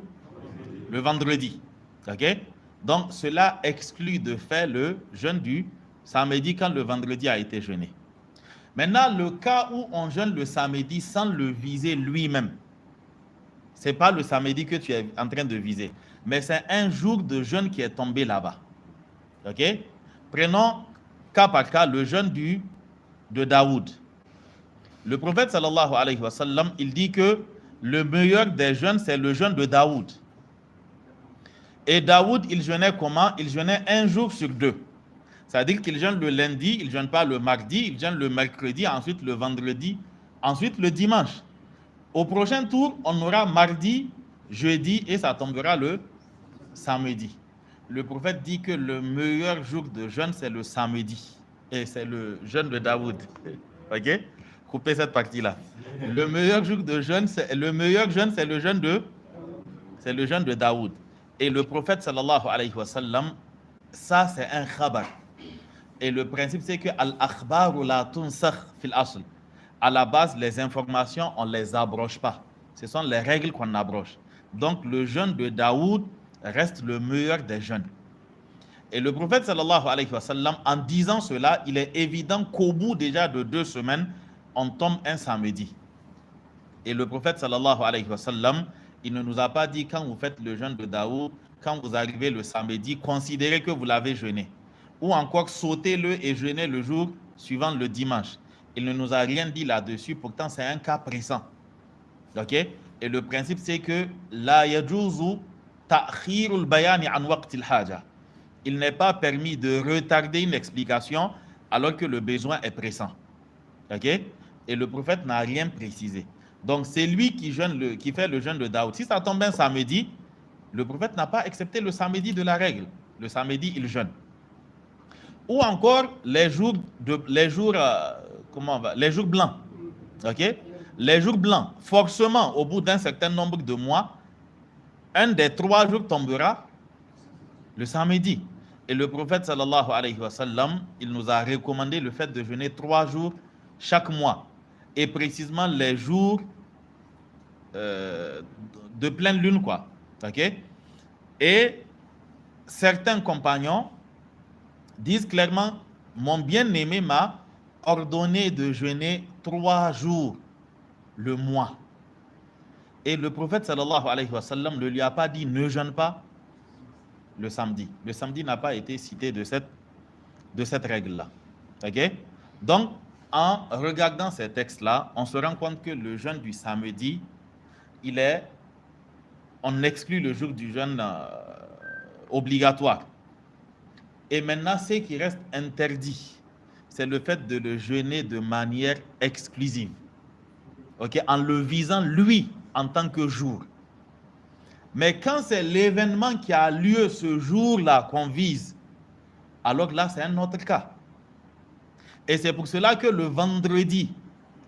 Le vendredi. Ok? Donc cela exclut de faire le jeûne du samedi quand le vendredi a été jeûné. Maintenant, le cas où on jeûne le samedi sans le viser lui-même, ce n'est pas le samedi que tu es en train de viser, mais c'est un jour de jeûne qui est tombé là-bas. Ok? Prenons cas par cas le jeûne de Daoud. Le prophète sallallahu alayhi wa sallam, il dit que le meilleur des jeûnes, c'est le jeûne de Daoud. Et Daoud, il jeûnait comment? Il jeûnait un jour sur deux. C'est-à-dire qu'il jeûne le lundi, il ne jeûne pas le mardi, il jeûne le mercredi, ensuite le vendredi, ensuite le dimanche. Au prochain tour, on aura mardi, jeudi et ça tombera le samedi. Le prophète dit que le meilleur jour de jeûne, c'est le samedi. Et c'est le jeûne de Daoud. Ok? Coupez cette partie-là. Le meilleur jour de jeûne, c'est le jeûne de Daoud. Et le prophète sallallahu alayhi wa sallam, ça c'est un khabar. Et le principe c'est que al-akhbaru la tunsakh fil asl. À la base, les informations, on ne les abroge pas. Ce sont les règles qu'on abroge. Donc le jeûne de Daoud reste le meilleur des jeûnes. Et le prophète sallallahu alayhi wa sallam, en disant cela, il est évident qu'au bout déjà de 2 semaines, on tombe un samedi. Et le prophète sallallahu alayhi wa sallam, il ne nous a pas dit quand vous faites le jeûne de Daoud, quand vous arrivez le samedi, considérez que vous l'avez jeûné. Ou encore sautez-le et jeûnez le jour suivant le dimanche. Il ne nous a rien dit là-dessus, pourtant c'est un cas pressant. Ok? Et le principe c'est que la yajuzu ta'khirul bayani an waqtil haja. Il n'est pas permis de retarder une explication alors que le besoin est pressant. Ok? Et le prophète n'a rien précisé. Donc c'est lui qui fait le jeûne de Daoud. Si ça tombe un samedi, le prophète n'a pas accepté le samedi de la règle. Le samedi, il jeûne. Ou encore les jours blancs. Ok? Les jours blancs, forcément, au bout d'un certain nombre de mois, un des 3 jours tombera le samedi. Et le prophète sallallahu alayhi wa sallam, il nous a recommandé le fait de jeûner 3 jours chaque mois. Et précisément les jours de pleine lune, quoi. Ok? Et certains compagnons disent clairement, mon bien-aimé m'a ordonné de jeûner 3 jours le mois. Et le prophète sallallahu alayhi wa sallam ne lui a pas dit ne jeûne pas le samedi. Le samedi n'a pas été cité de cette règle-là. Ok? Donc, en regardant ces textes-là, on se rend compte que le jeûne du samedi, on exclut le jour du jeûne obligatoire. Et maintenant, ce qui reste interdit, c'est le fait de le jeûner de manière exclusive. Ok? En le visant lui en tant que jour. Mais quand c'est l'événement qui a lieu ce jour-là qu'on vise, alors là, c'est un autre cas. Et c'est pour cela que le vendredi,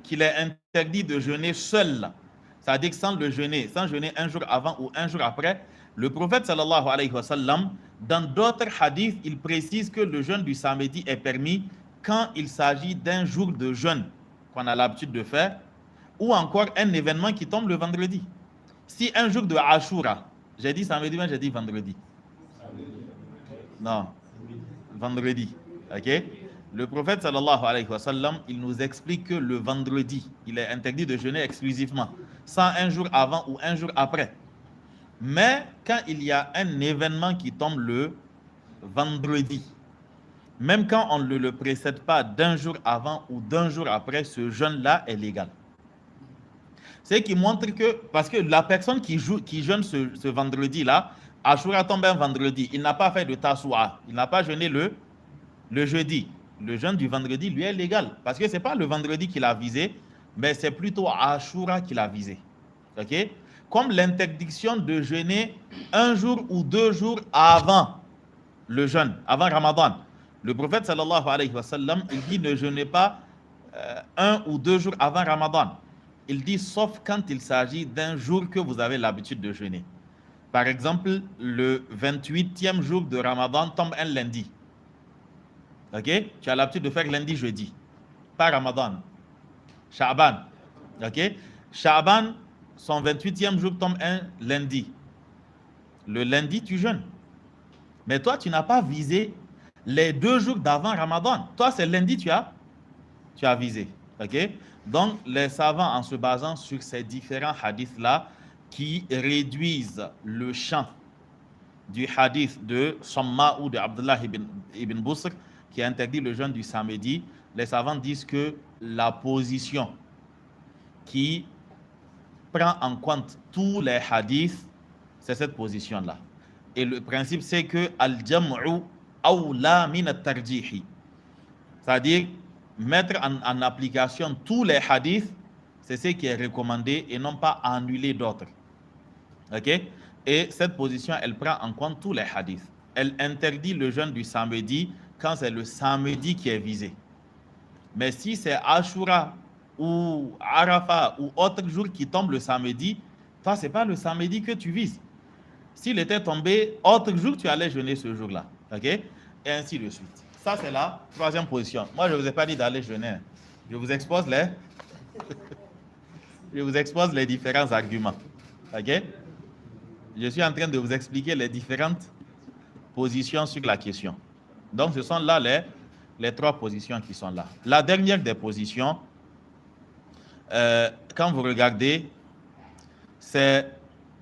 qu'il est interdit de jeûner seul, c'est-à-dire sans jeûner un jour avant ou un jour après, le prophète sallallahu alayhi wa sallam, dans d'autres hadiths, il précise que le jeûne du samedi est permis quand il s'agit d'un jour de jeûne qu'on a l'habitude de faire, ou encore un événement qui tombe le vendredi. Si un jour de Ashura, j'ai dit samedi, mais j'ai dit vendredi. Non, vendredi. Ok? Le prophète sallallahu alayhi wa sallam, il nous explique que le vendredi, il est interdit de jeûner exclusivement, sans un jour avant ou un jour après. Mais quand il y a un événement qui tombe le vendredi, même quand on ne le précède pas d'un jour avant ou d'un jour après, ce jeûne-là est légal. C'est qui montre que, parce que la personne qui jeûne ce vendredi-là, Ashura tombe un vendredi, il n'a pas fait de Tassoua, il n'a pas jeûné le jeudi. Le jeûne du vendredi, lui, est légal. Parce que ce n'est pas le vendredi qu'il a visé, mais c'est plutôt Ashura qu'il a visé. Ok? Comme l'interdiction de jeûner un jour ou 2 jours avant le jeûne, avant Ramadan. Le prophète sallallahu alayhi wa sallam, il dit ne jeûnez pas 1 ou 2 jours avant Ramadan. Il dit sauf quand il s'agit d'un jour que vous avez l'habitude de jeûner. Par exemple, le 28e jour de Ramadan tombe un lundi. Ok? Tu as l'habitude de faire lundi, jeudi. Pas Ramadan. Sha'ban. Ok? Sha'ban, son 28e jour tombe un lundi. Le lundi, tu jeûnes. Mais toi, tu n'as pas visé les 2 jours d'avant Ramadan. Toi, c'est lundi, tu as visé. Ok? Donc, les savants, en se basant sur ces différents hadiths-là, qui réduisent le champ du hadith de Samma ou de Abdullah ibn Busr, qui interdit le jeûne du samedi, les savants disent que la position qui prend en compte tous les hadiths, c'est cette position-là. Et le principe, c'est que al-jam'u awla min at-tarjihi. C'est-à-dire, mettre en application tous les hadiths, c'est ce qui est recommandé et non pas annuler d'autres. Ok? Et cette position, elle prend en compte tous les hadiths. Elle interdit le jeûne du samedi quand c'est le samedi qui est visé. Mais si c'est Ashura ou Arafat ou autre jour qui tombe le samedi, toi, ce n'est pas le samedi que tu vises. S'il était tombé autre jour, tu allais jeûner ce jour-là. Ok? Et ainsi de suite. Ça, c'est la troisième position. Moi, je ne vous ai pas dit d'aller jeûner. Je vous expose les différents arguments. Ok? Je suis en train de vous expliquer les différentes positions sur la question. Donc, ce sont là les 3 positions qui sont là. La dernière des positions, quand vous regardez, c'est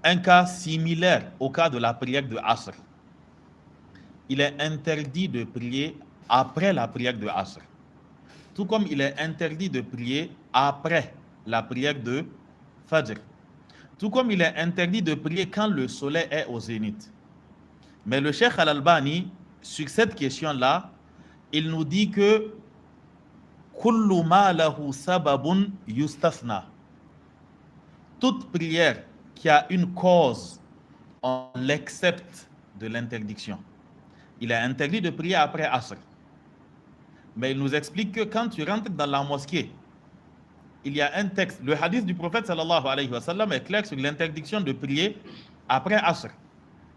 un cas similaire au cas de la prière de Asr. Il est interdit de prier après la prière de Asr. Tout comme il est interdit de prier après la prière de Fajr. Tout comme il est interdit de prier quand le soleil est au zénith. Mais le Cheikh Al-Albani, sur cette question-là, il nous dit que kullu ma lahu sababun yustasna. Toute prière qui a une cause, on l'accepte de l'interdiction. Il est interdit de prier après Asr. Mais il nous explique que quand tu rentres dans la mosquée, il y a un texte, le hadith du prophète sallallahu alayhi wa sallam est clair sur l'interdiction de prier après Asr.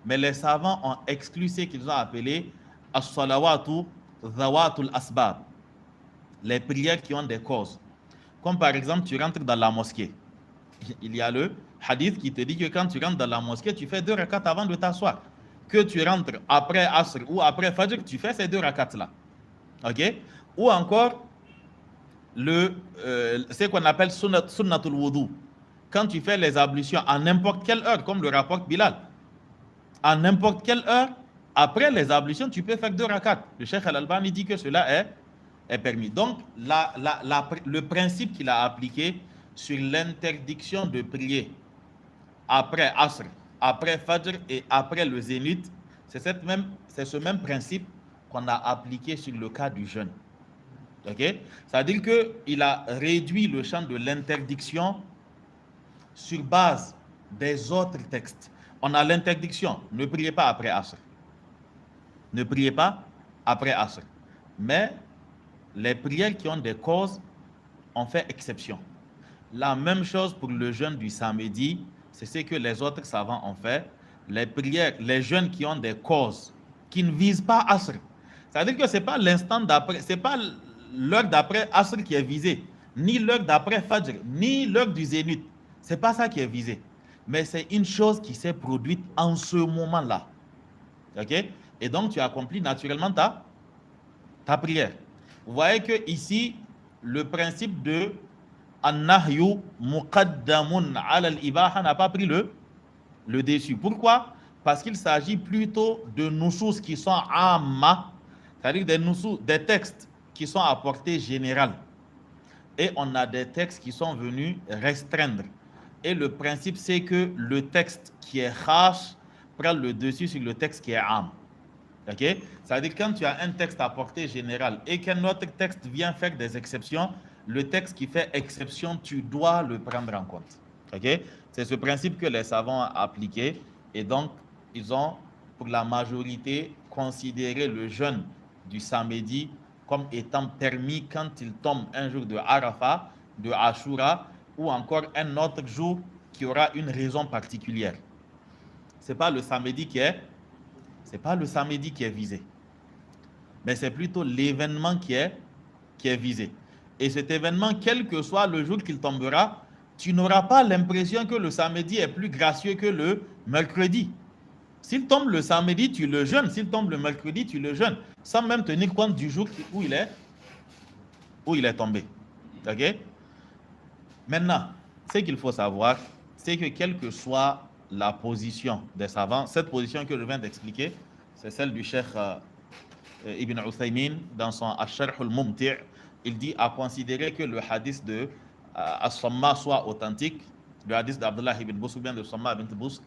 Mais les savants ont exclu ce qu'ils ont appelé as-salawatu dhawatul asbab, les prières qui ont des causes. Comme par exemple, tu rentres dans la mosquée. Il y a le hadith qui te dit que quand tu rentres dans la mosquée, tu fais 2 rakats avant de t'asseoir. Que tu rentres après Asr ou après Fajr, tu fais ces 2 rakats-là. Ok? Ou encore, ce qu'on appelle sunnatul wudu. Quand tu fais les ablutions à n'importe quelle heure, comme le rapporte Bilal, à n'importe quelle heure, après les ablutions, tu peux faire 2 rakats. Le Cheikh Al-Albani dit que cela est permis. Donc, le principe qu'il a appliqué sur l'interdiction de prier après Asr, après Fajr et après le zénith, c'est ce même principe qu'on a appliqué sur le cas du jeûne. Ok? C'est-à-dire qu'il a réduit le champ de l'interdiction sur base des autres textes. On a l'interdiction, ne priez pas après Asr. Ne priez pas après Asr. Mais les prières qui ont des causes, on fait exception. La même chose pour le jeûne du samedi, c'est ce que les autres savants ont fait. Les prières, les jeûnes qui ont des causes, qui ne visent pas Asr. C'est-à-dire que ce n'est pas l'instant d'après, ce n'est pas l'heure d'après Asr qui est visée, ni l'heure d'après Fajr, ni l'heure du zénith. Ce n'est pas ça qui est visé. Mais c'est une chose qui s'est produite en ce moment-là. Ok? Et donc, tu accomplis naturellement ta prière. Vous voyez que ici, le principe de an-nahyu muqaddamun ala al-ibaha n'a pas pris le dessus. Pourquoi? Parce qu'il s'agit plutôt de nusus qui sont amma, c'est-à-dire des textes qui sont à portée générale. Et on a des textes qui sont venus restreindre. Et le principe, c'est que le texte qui est khash prend le dessus sur le texte qui est am. Ok? C'est-à-dire quand tu as un texte à portée générale et qu'un autre texte vient faire des exceptions, le texte qui fait exception, tu dois le prendre en compte. Ok? C'est ce principe que les savants ont appliqué et donc ils ont, pour la majorité, considéré le jeûne du samedi comme étant permis quand il tombe un jour de Arafat, de Ashura ou encore un autre jour qui aura une raison particulière. C'est pas le samedi qui est visé, mais c'est plutôt l'événement qui est visé. Et cet événement, quel que soit le jour qu'il tombera, tu n'auras pas l'impression que le samedi est plus gracieux que le mercredi. S'il tombe le samedi, tu le jeûnes. S'il tombe le mercredi, tu le jeûnes, sans même tenir compte du jour où il est tombé. Ok? Maintenant, ce qu'il faut savoir, c'est que quelle que soit la position des savants, cette position que je viens d'expliquer, c'est celle du Cheikh Ibn Uthaymin dans son Ash-Sharh al-Mumti'. Il dit à considérer que le hadith de As-Samma soit authentique, le hadith d'Abdullah ibn Busr ou bien de Samma ibn Busr,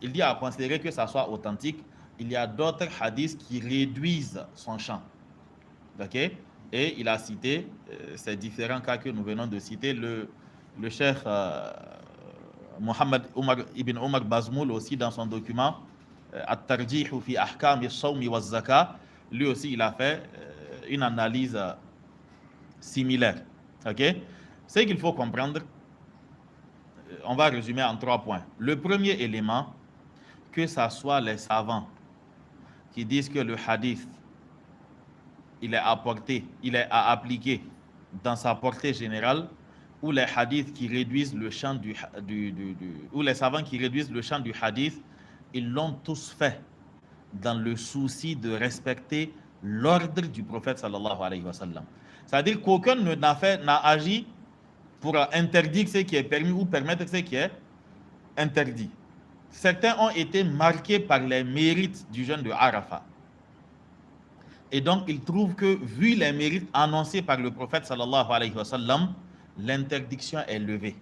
il dit à considérer que ça soit authentique. Il y a d'autres hadiths qui réduisent son champ. Ok? Et il a cité ces différents cas que nous venons de citer. Le cheikh Mohammed ibn Omar Bazmoul aussi dans son document At-Tarjih fi Ahkam as-Sawm wa az-Zakah, lui aussi il a fait une analyse similaire. Ok? Ce qu'il faut comprendre, on va résumer en 3 points. Le premier élément, que ce soit les savants qui disent que le hadith il est à appliquer dans sa portée générale, ou les hadiths qui réduisent le champ ou les savants qui réduisent le champ du hadith, ils l'ont tous fait dans le souci de respecter l'ordre du prophète sallallahu alayhi wa sallam. C'est-à-dire qu'aucun n'a agi pour interdire ce qui est permis ou permettre ce qui est interdit. Certains ont été marqués par les mérites du jeûne de Arafat. Et donc, ils trouvent que, vu les mérites annoncés par le prophète sallallahu alayhi wa sallam, l'interdiction est levée.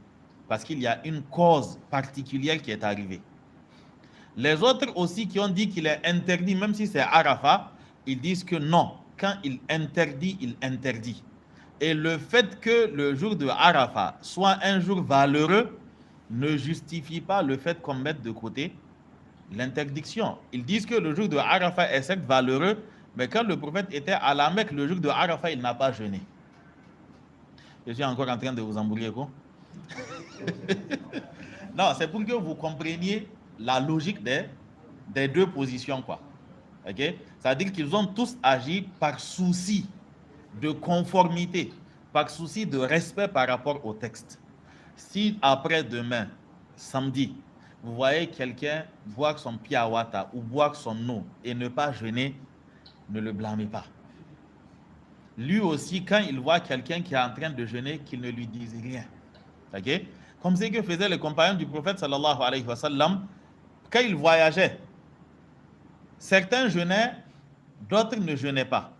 Parce qu'il y a une cause particulière qui est arrivée. Les autres aussi qui ont dit qu'il est interdit, même si c'est Arafat, ils disent que non, quand il interdit, il interdit. Et le fait que le jour de Arafat soit un jour valeureux ne justifie pas le fait qu'on mette de côté l'interdiction. Ils disent que le jour de Arafat est certes valeureux, mais quand le prophète était à la Mecque, le jour de Arafat, il n'a pas jeûné. Je suis encore en train de vous embrouiller, quoi. Non, c'est pour que vous compreniez la logique des deux positions, quoi. Ok? C'est-à-dire qu'ils ont tous agi par souci de conformité, par souci de respect par rapport au texte. Si après-demain, samedi, vous voyez quelqu'un boire son piawata ou boire son eau et ne pas jeûner, ne le blâmez pas. Lui aussi, quand il voit quelqu'un qui est en train de jeûner, qu'il ne lui dise rien. Ok? Comme c'est que faisaient les compagnons du prophète sallallahu alayhi wa sallam quand ils voyageaient. Certains jeûnaient, d'autres ne jeûnaient pas.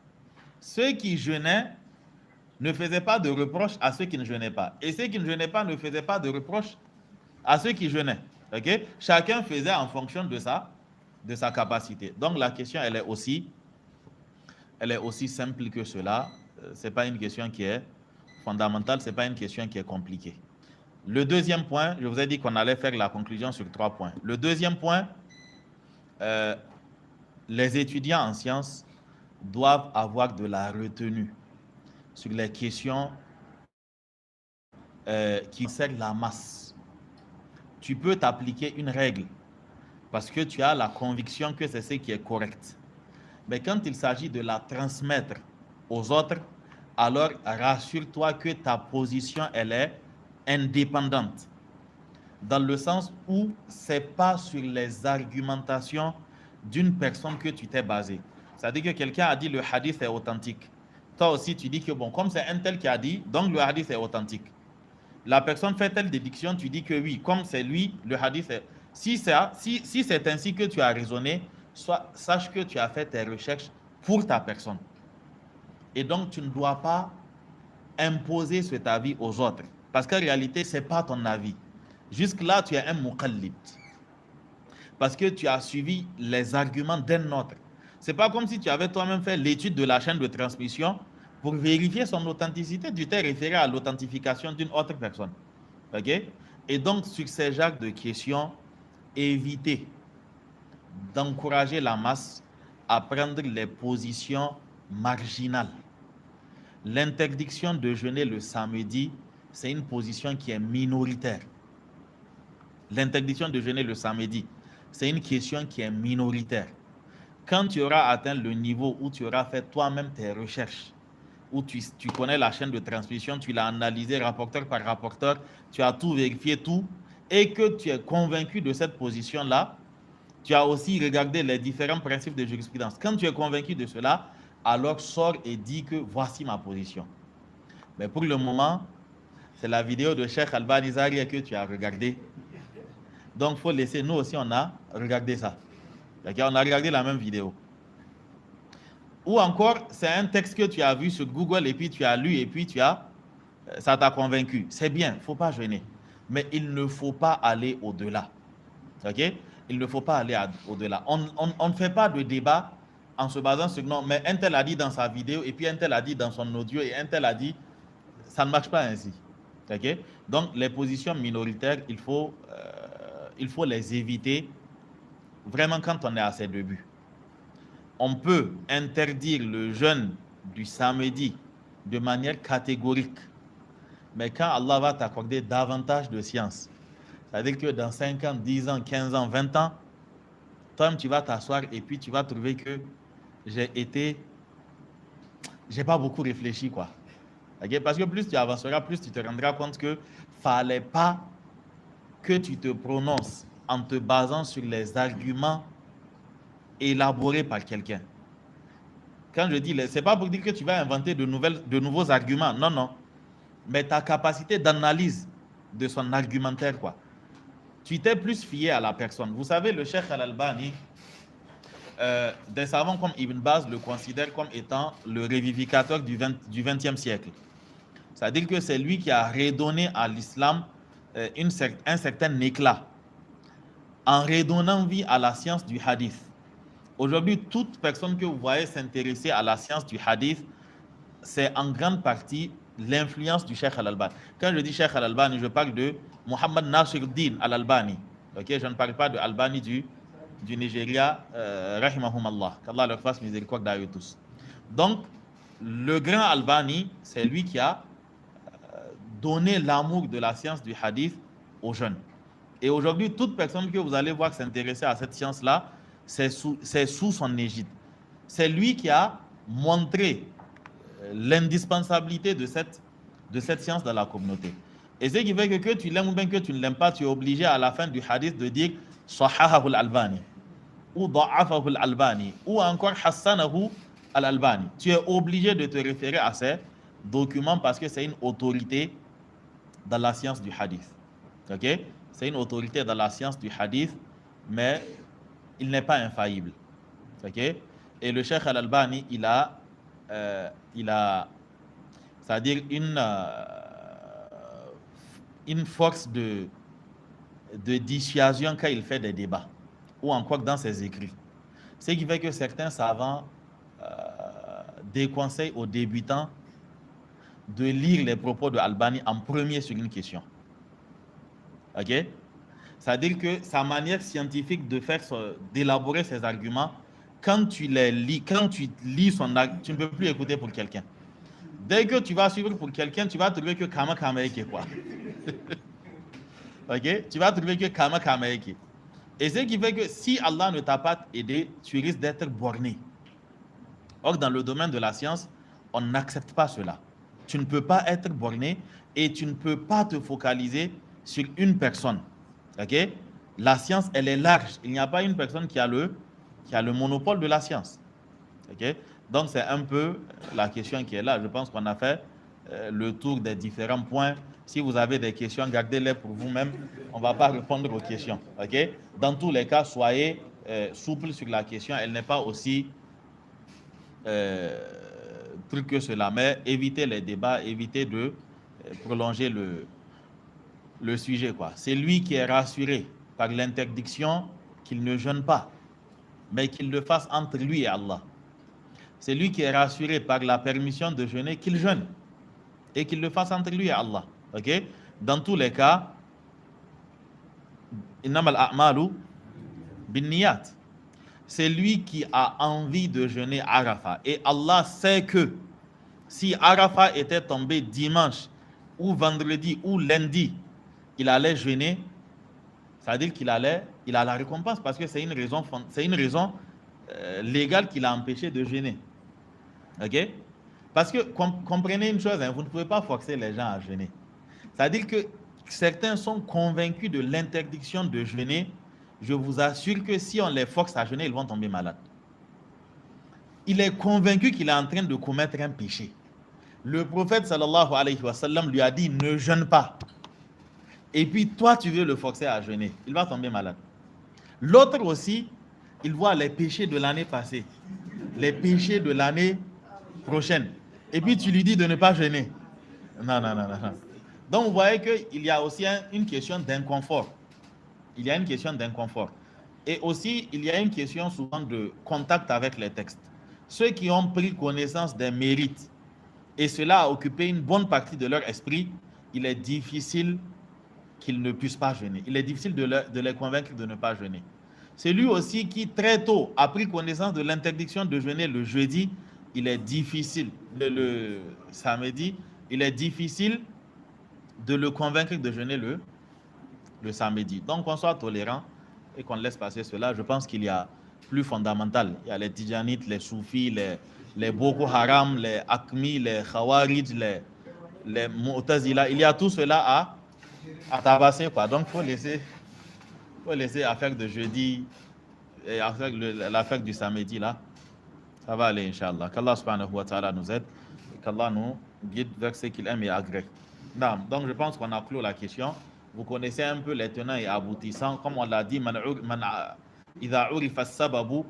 Ceux qui jeûnaient ne faisaient pas de reproches à ceux qui ne jeûnaient pas. Et ceux qui ne jeûnaient pas ne faisaient pas de reproches à ceux qui jeûnaient. Ok? Chacun faisait en fonction de sa capacité. Donc la question, elle est aussi simple que cela. Ce n'est pas une question qui est fondamentale, ce n'est pas une question qui est compliquée. Le deuxième point, je vous ai dit qu'on allait faire la conclusion sur 3 points. Le deuxième point, les étudiants en sciences doivent avoir de la retenue sur les questions qui concernent la masse. Tu peux t'appliquer une règle parce que tu as la conviction que c'est ce qui est correct. Mais quand il s'agit de la transmettre aux autres, alors rassure-toi que ta position, elle est indépendante. Dans le sens où ce n'est pas sur les argumentations d'une personne que tu t'es basé. C'est-à-dire que quelqu'un a dit le hadith est authentique. Toi aussi, tu dis que bon, comme c'est un tel qui a dit, donc le hadith est authentique. La personne fait telle déduction, tu dis que oui, comme c'est lui, le hadith est... Si c'est ainsi que tu as raisonné, sache que tu as fait tes recherches pour ta personne. Et donc, tu ne dois pas imposer cet avis aux autres. Parce qu'en réalité, ce n'est pas ton avis. Jusque-là, tu es un muqallid. Parce que tu as suivi les arguments d'un autre. Ce n'est pas comme si tu avais toi-même fait l'étude de la chaîne de transmission pour vérifier son authenticité. Tu t'es référé à l'authentification d'une autre personne. Ok? Et donc, sur ces genres de questions, évitez d'encourager la masse à prendre les positions marginales. L'interdiction de jeûner le samedi, c'est une position qui est minoritaire. L'interdiction de jeûner le samedi, c'est une question qui est minoritaire. Quand tu auras atteint le niveau où tu auras fait toi-même tes recherches, où tu connais la chaîne de transmission, tu l'as analysé rapporteur par rapporteur, tu as tout vérifié, tout, et que tu es convaincu de cette position-là, tu as aussi regardé les différents principes de jurisprudence. Quand tu es convaincu de cela, alors sors et dis que voici ma position. Mais pour le moment, c'est la vidéo de Cheikh Albani Zaria que tu as regardée. Donc, il faut laisser, nous aussi, on a regardé ça. D'accord? On a regardé la même vidéo. Ou encore, c'est un texte que tu as vu sur Google et puis tu as lu et puis ça t'a convaincu. C'est bien, il ne faut pas jeûner. Mais il ne faut pas aller au-delà. Ok? Il ne faut pas aller au-delà. On ne fait pas de débat en se basant sur non, mais un tel a dit dans sa vidéo et puis un tel a dit dans son audio et un tel a dit, ça ne marche pas ainsi. Ok? Donc, les positions minoritaires, il faut les éviter vraiment quand on est à ses débuts. On peut interdire le jeûne du samedi de manière catégorique. Mais quand Allah va t'accorder davantage de science, c'est-à-dire que dans 5 ans, 10 ans, 15 ans, 20 ans, toi-même tu vas t'asseoir et puis tu vas trouver que j'ai pas beaucoup réfléchi, quoi. Okay? Parce que plus tu avanceras, plus tu te rendras compte que fallait pas que tu te prononces en te basant sur les arguments élaborés par quelqu'un. Quand je dis, c'est pas pour dire que tu vas inventer de nouveaux arguments, non, non. Mais ta capacité d'analyse de son argumentaire, quoi. Tu t'es plus fié à la personne. Vous savez, le Cheikh Al-Albani, des savants comme Ibn Baz le considèrent comme étant le révivificateur du XXe siècle. C'est-à-dire que c'est lui qui a redonné à l'islam un certain éclat en redonnant vie à la science du hadith. Aujourd'hui, toute personne que vous voyez s'intéresser à la science du hadith, c'est en grande partie l'influence du Cheikh Al-Albani. Quand je dis Cheikh Al-Albani, je parle de Muhammad Nasiruddin Al-Albani. Okay? Je ne parle pas de Albani du Nigeria, rahimahumallah, qu'Allah leur fasse miséricorde à eux tous. Donc, le grand Albani, c'est lui qui a donné l'amour de la science du hadith aux jeunes. Et aujourd'hui, toute personne que vous allez voir s'intéresser à cette science-là, c'est sous son égide. C'est lui qui a montré l'indispensabilité de cette science dans la communauté. Et ce qui fait que tu l'aimes ou bien que tu ne l'aimes pas, tu es obligé à la fin du hadith de dire Sahahahu al-Albani ou Da'afahu al-Albani ou encore Hassanahu al-Albani. Tu es obligé de te référer à ces documents parce que c'est une autorité dans la science du hadith. Ok? C'est une autorité dans la science du hadith, mais il n'est pas infaillible. Ok? Et le Cheikh Al-Albani, il a c'est-à-dire une force de dissuasion quand il fait des débats, ou encore dans ses écrits. Ce qui fait que certains savants déconseillent aux débutants de lire les propos de Albani en premier sur une question. Ok? C'est-à-dire que sa manière scientifique d'élaborer ses arguments, quand tu lis son argument, tu ne peux plus écouter pour quelqu'un. Dès que tu vas suivre pour quelqu'un, tu vas trouver que Kama Kamaeke, quoi. Ok? Tu vas trouver que Kama Kamaeke. Et ce qui fait que si Allah ne t'a pas aidé, tu risques d'être borné. Or, dans le domaine de la science, on n'accepte pas cela. Tu ne peux pas être borné et tu ne peux pas te focaliser sur une personne. Ok? La science, elle est large. Il n'y a pas une personne qui a le monopole de la science. Ok? Donc, c'est un peu la question qui est là. Je pense qu'on a fait le tour des différents points. Si vous avez des questions, gardez-les pour vous-même. On ne va pas répondre aux questions. Ok? Dans tous les cas, soyez souple sur la question. Elle n'est pas aussi truc que cela. Mais évitez les débats, évitez de prolonger le sujet, quoi. C'est lui qui est rassuré par l'interdiction qu'il ne jeûne pas, mais qu'il le fasse entre lui et Allah. C'est lui qui est rassuré par la permission de jeûner qu'il jeûne et qu'il le fasse entre lui et Allah. Ok? Dans tous les cas, innamal a'malu binniyat. C'est lui qui a envie de jeûner Arafat. Et Allah sait que si Arafat était tombé dimanche ou vendredi, ou lundi, il allait jeûner, ça veut dire qu'il a la récompense parce que c'est une raison légale qui l'a empêché de jeûner. Ok? Parce que comprenez une chose, hein, vous ne pouvez pas forcer les gens à jeûner. C'est-à-dire que certains sont convaincus de l'interdiction de jeûner. Je vous assure que si on les force à jeûner, ils vont tomber malades. Il est convaincu qu'il est en train de commettre un péché. Le prophète sallallahu alayhi wa sallam lui a dit ne jeûne pas. Et puis toi tu veux le forcer à jeûner, il va tomber malade. L'autre aussi, il voit les péchés de l'année passée, les péchés de l'année prochaine. Et puis tu lui dis de ne pas jeûner. Non. Donc vous voyez qu'il y a aussi une question d'inconfort. Il y a une question d'inconfort. Et aussi, il y a une question souvent de contact avec les textes. Ceux qui ont pris connaissance des mérites, et cela a occupé une bonne partie de leur esprit, il est difficile qu'ils ne puissent pas jeûner. Il est difficile de les convaincre de ne pas jeûner. C'est lui aussi qui, très tôt, a pris connaissance de l'interdiction de jeûner le jeudi. Il est difficile, le samedi, il est difficile de le convaincre de jeûner le samedi. Donc, qu'on soit tolérant et qu'on laisse passer cela. Je pense qu'il y a plus fondamental. Il y a les Tidjanites, les Soufis, les Boko Haram, les Akmi, les Khawarij, les Mu'tazila. Il y a tout cela à tabasser, quoi. Donc, il faut laisser l'affaire de jeudi et l'affaire du samedi, là. Ça va aller, Inch'Allah. Qu'Allah subhanahu wa ta'ala nous aide et qu'Allah nous guide vers ce qu'il aime et agrée. Donc, je pense qu'on a clos la question. Vous connaissez un peu les tenants et aboutissants. Comme on l'a dit, idha urifa as-sababu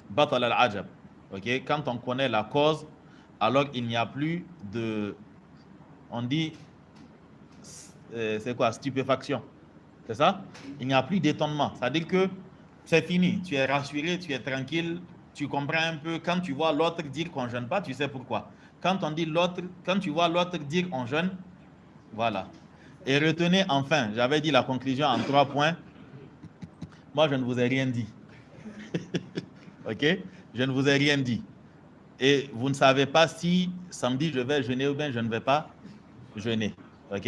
batal al-ajab. Okay? Quand on connaît la cause, alors il n'y a plus de... On dit... c'est quoi? Stupéfaction. C'est ça? Il n'y a plus d'étonnement. C'est-à-dire que c'est fini. Tu es rassuré, tu es tranquille, tu comprends un peu. Quand tu vois l'autre dire qu'on ne jeûne pas, tu sais pourquoi. Quand tu vois l'autre dire on jeûne, voilà. Et retenez enfin, j'avais dit la conclusion en 3 points. Moi, je ne vous ai rien dit. Ok? Je ne vous ai rien dit. Et vous ne savez pas si samedi je vais jeûner ou bien je ne vais pas jeûner. Ok?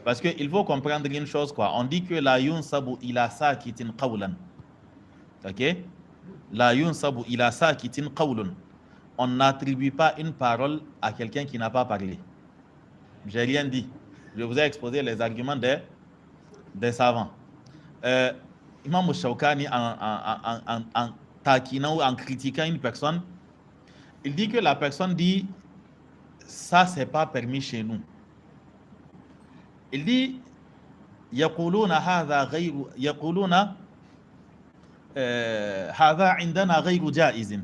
Parce qu'il faut comprendre une chose, quoi. On dit que la yunsabu ila sakitin qawlan. Ok? La yunsabu ila sakitin qawlun. On n'attribue pas une parole à quelqu'un qui n'a pas parlé. J'ai rien dit. Je vous ai exposé les arguments des savants. Imam Shawkani, en taquinant ou en critiquant une personne, il dit que la personne dit ça, c'est pas permis chez nous. Il dit yaquluna hadha ghayru yaquluna hadha indana ghayru jaizin.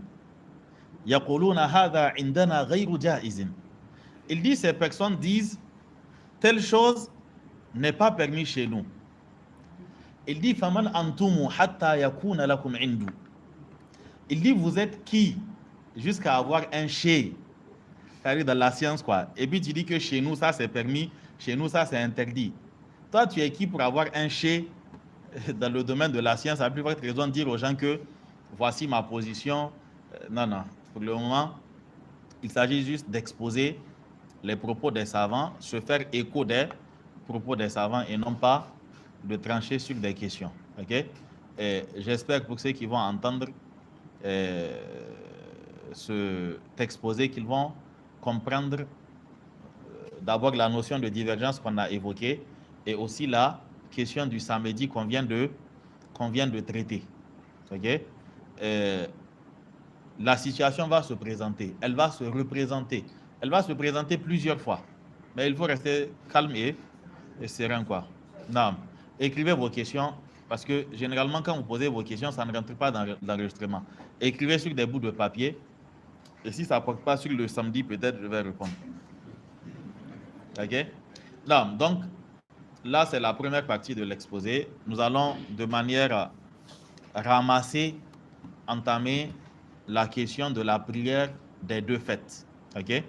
Yaquluna hadha indana ghayru jaizin. Il dit ces personnes disent telle chose n'est pas permis chez nous. Il dit faman antumu hatta yakuna lakum indu. Il dit vous êtes qui jusqu'à avoir un chez, c'est-à-dire dans la science, quoi. Et puis tu dis que chez nous ça c'est permis, chez nous ça c'est interdit. Toi tu es qui pour avoir un chez dans le domaine de la science, à plus forte raison de dire aux gens que voici ma position. Non, pour le moment il s'agit juste d'exposer les propos des savants, se faire écho des propos des savants et non pas de trancher sur des questions. Ok? J'espère pour ceux qui vont entendre ce exposé qu'ils vont comprendre d'abord la notion de divergence qu'on a évoquée et aussi la question du samedi qu'on vient de traiter. Ok? La situation va se présenter, elle va se représenter. Elle va se présenter plusieurs fois. Mais il faut rester calme et serein, quoi. Non. Écrivez vos questions, parce que généralement, quand vous posez vos questions, ça ne rentre pas dans l'enregistrement. Écrivez sur des bouts de papier. Et si ça ne porte pas sur le samedi, peut-être je vais répondre. OK? Non. Donc, là, c'est la première partie de l'exposé. Nous allons, de manière ramassée, entamer la question de la prière des 2 fêtes. OK?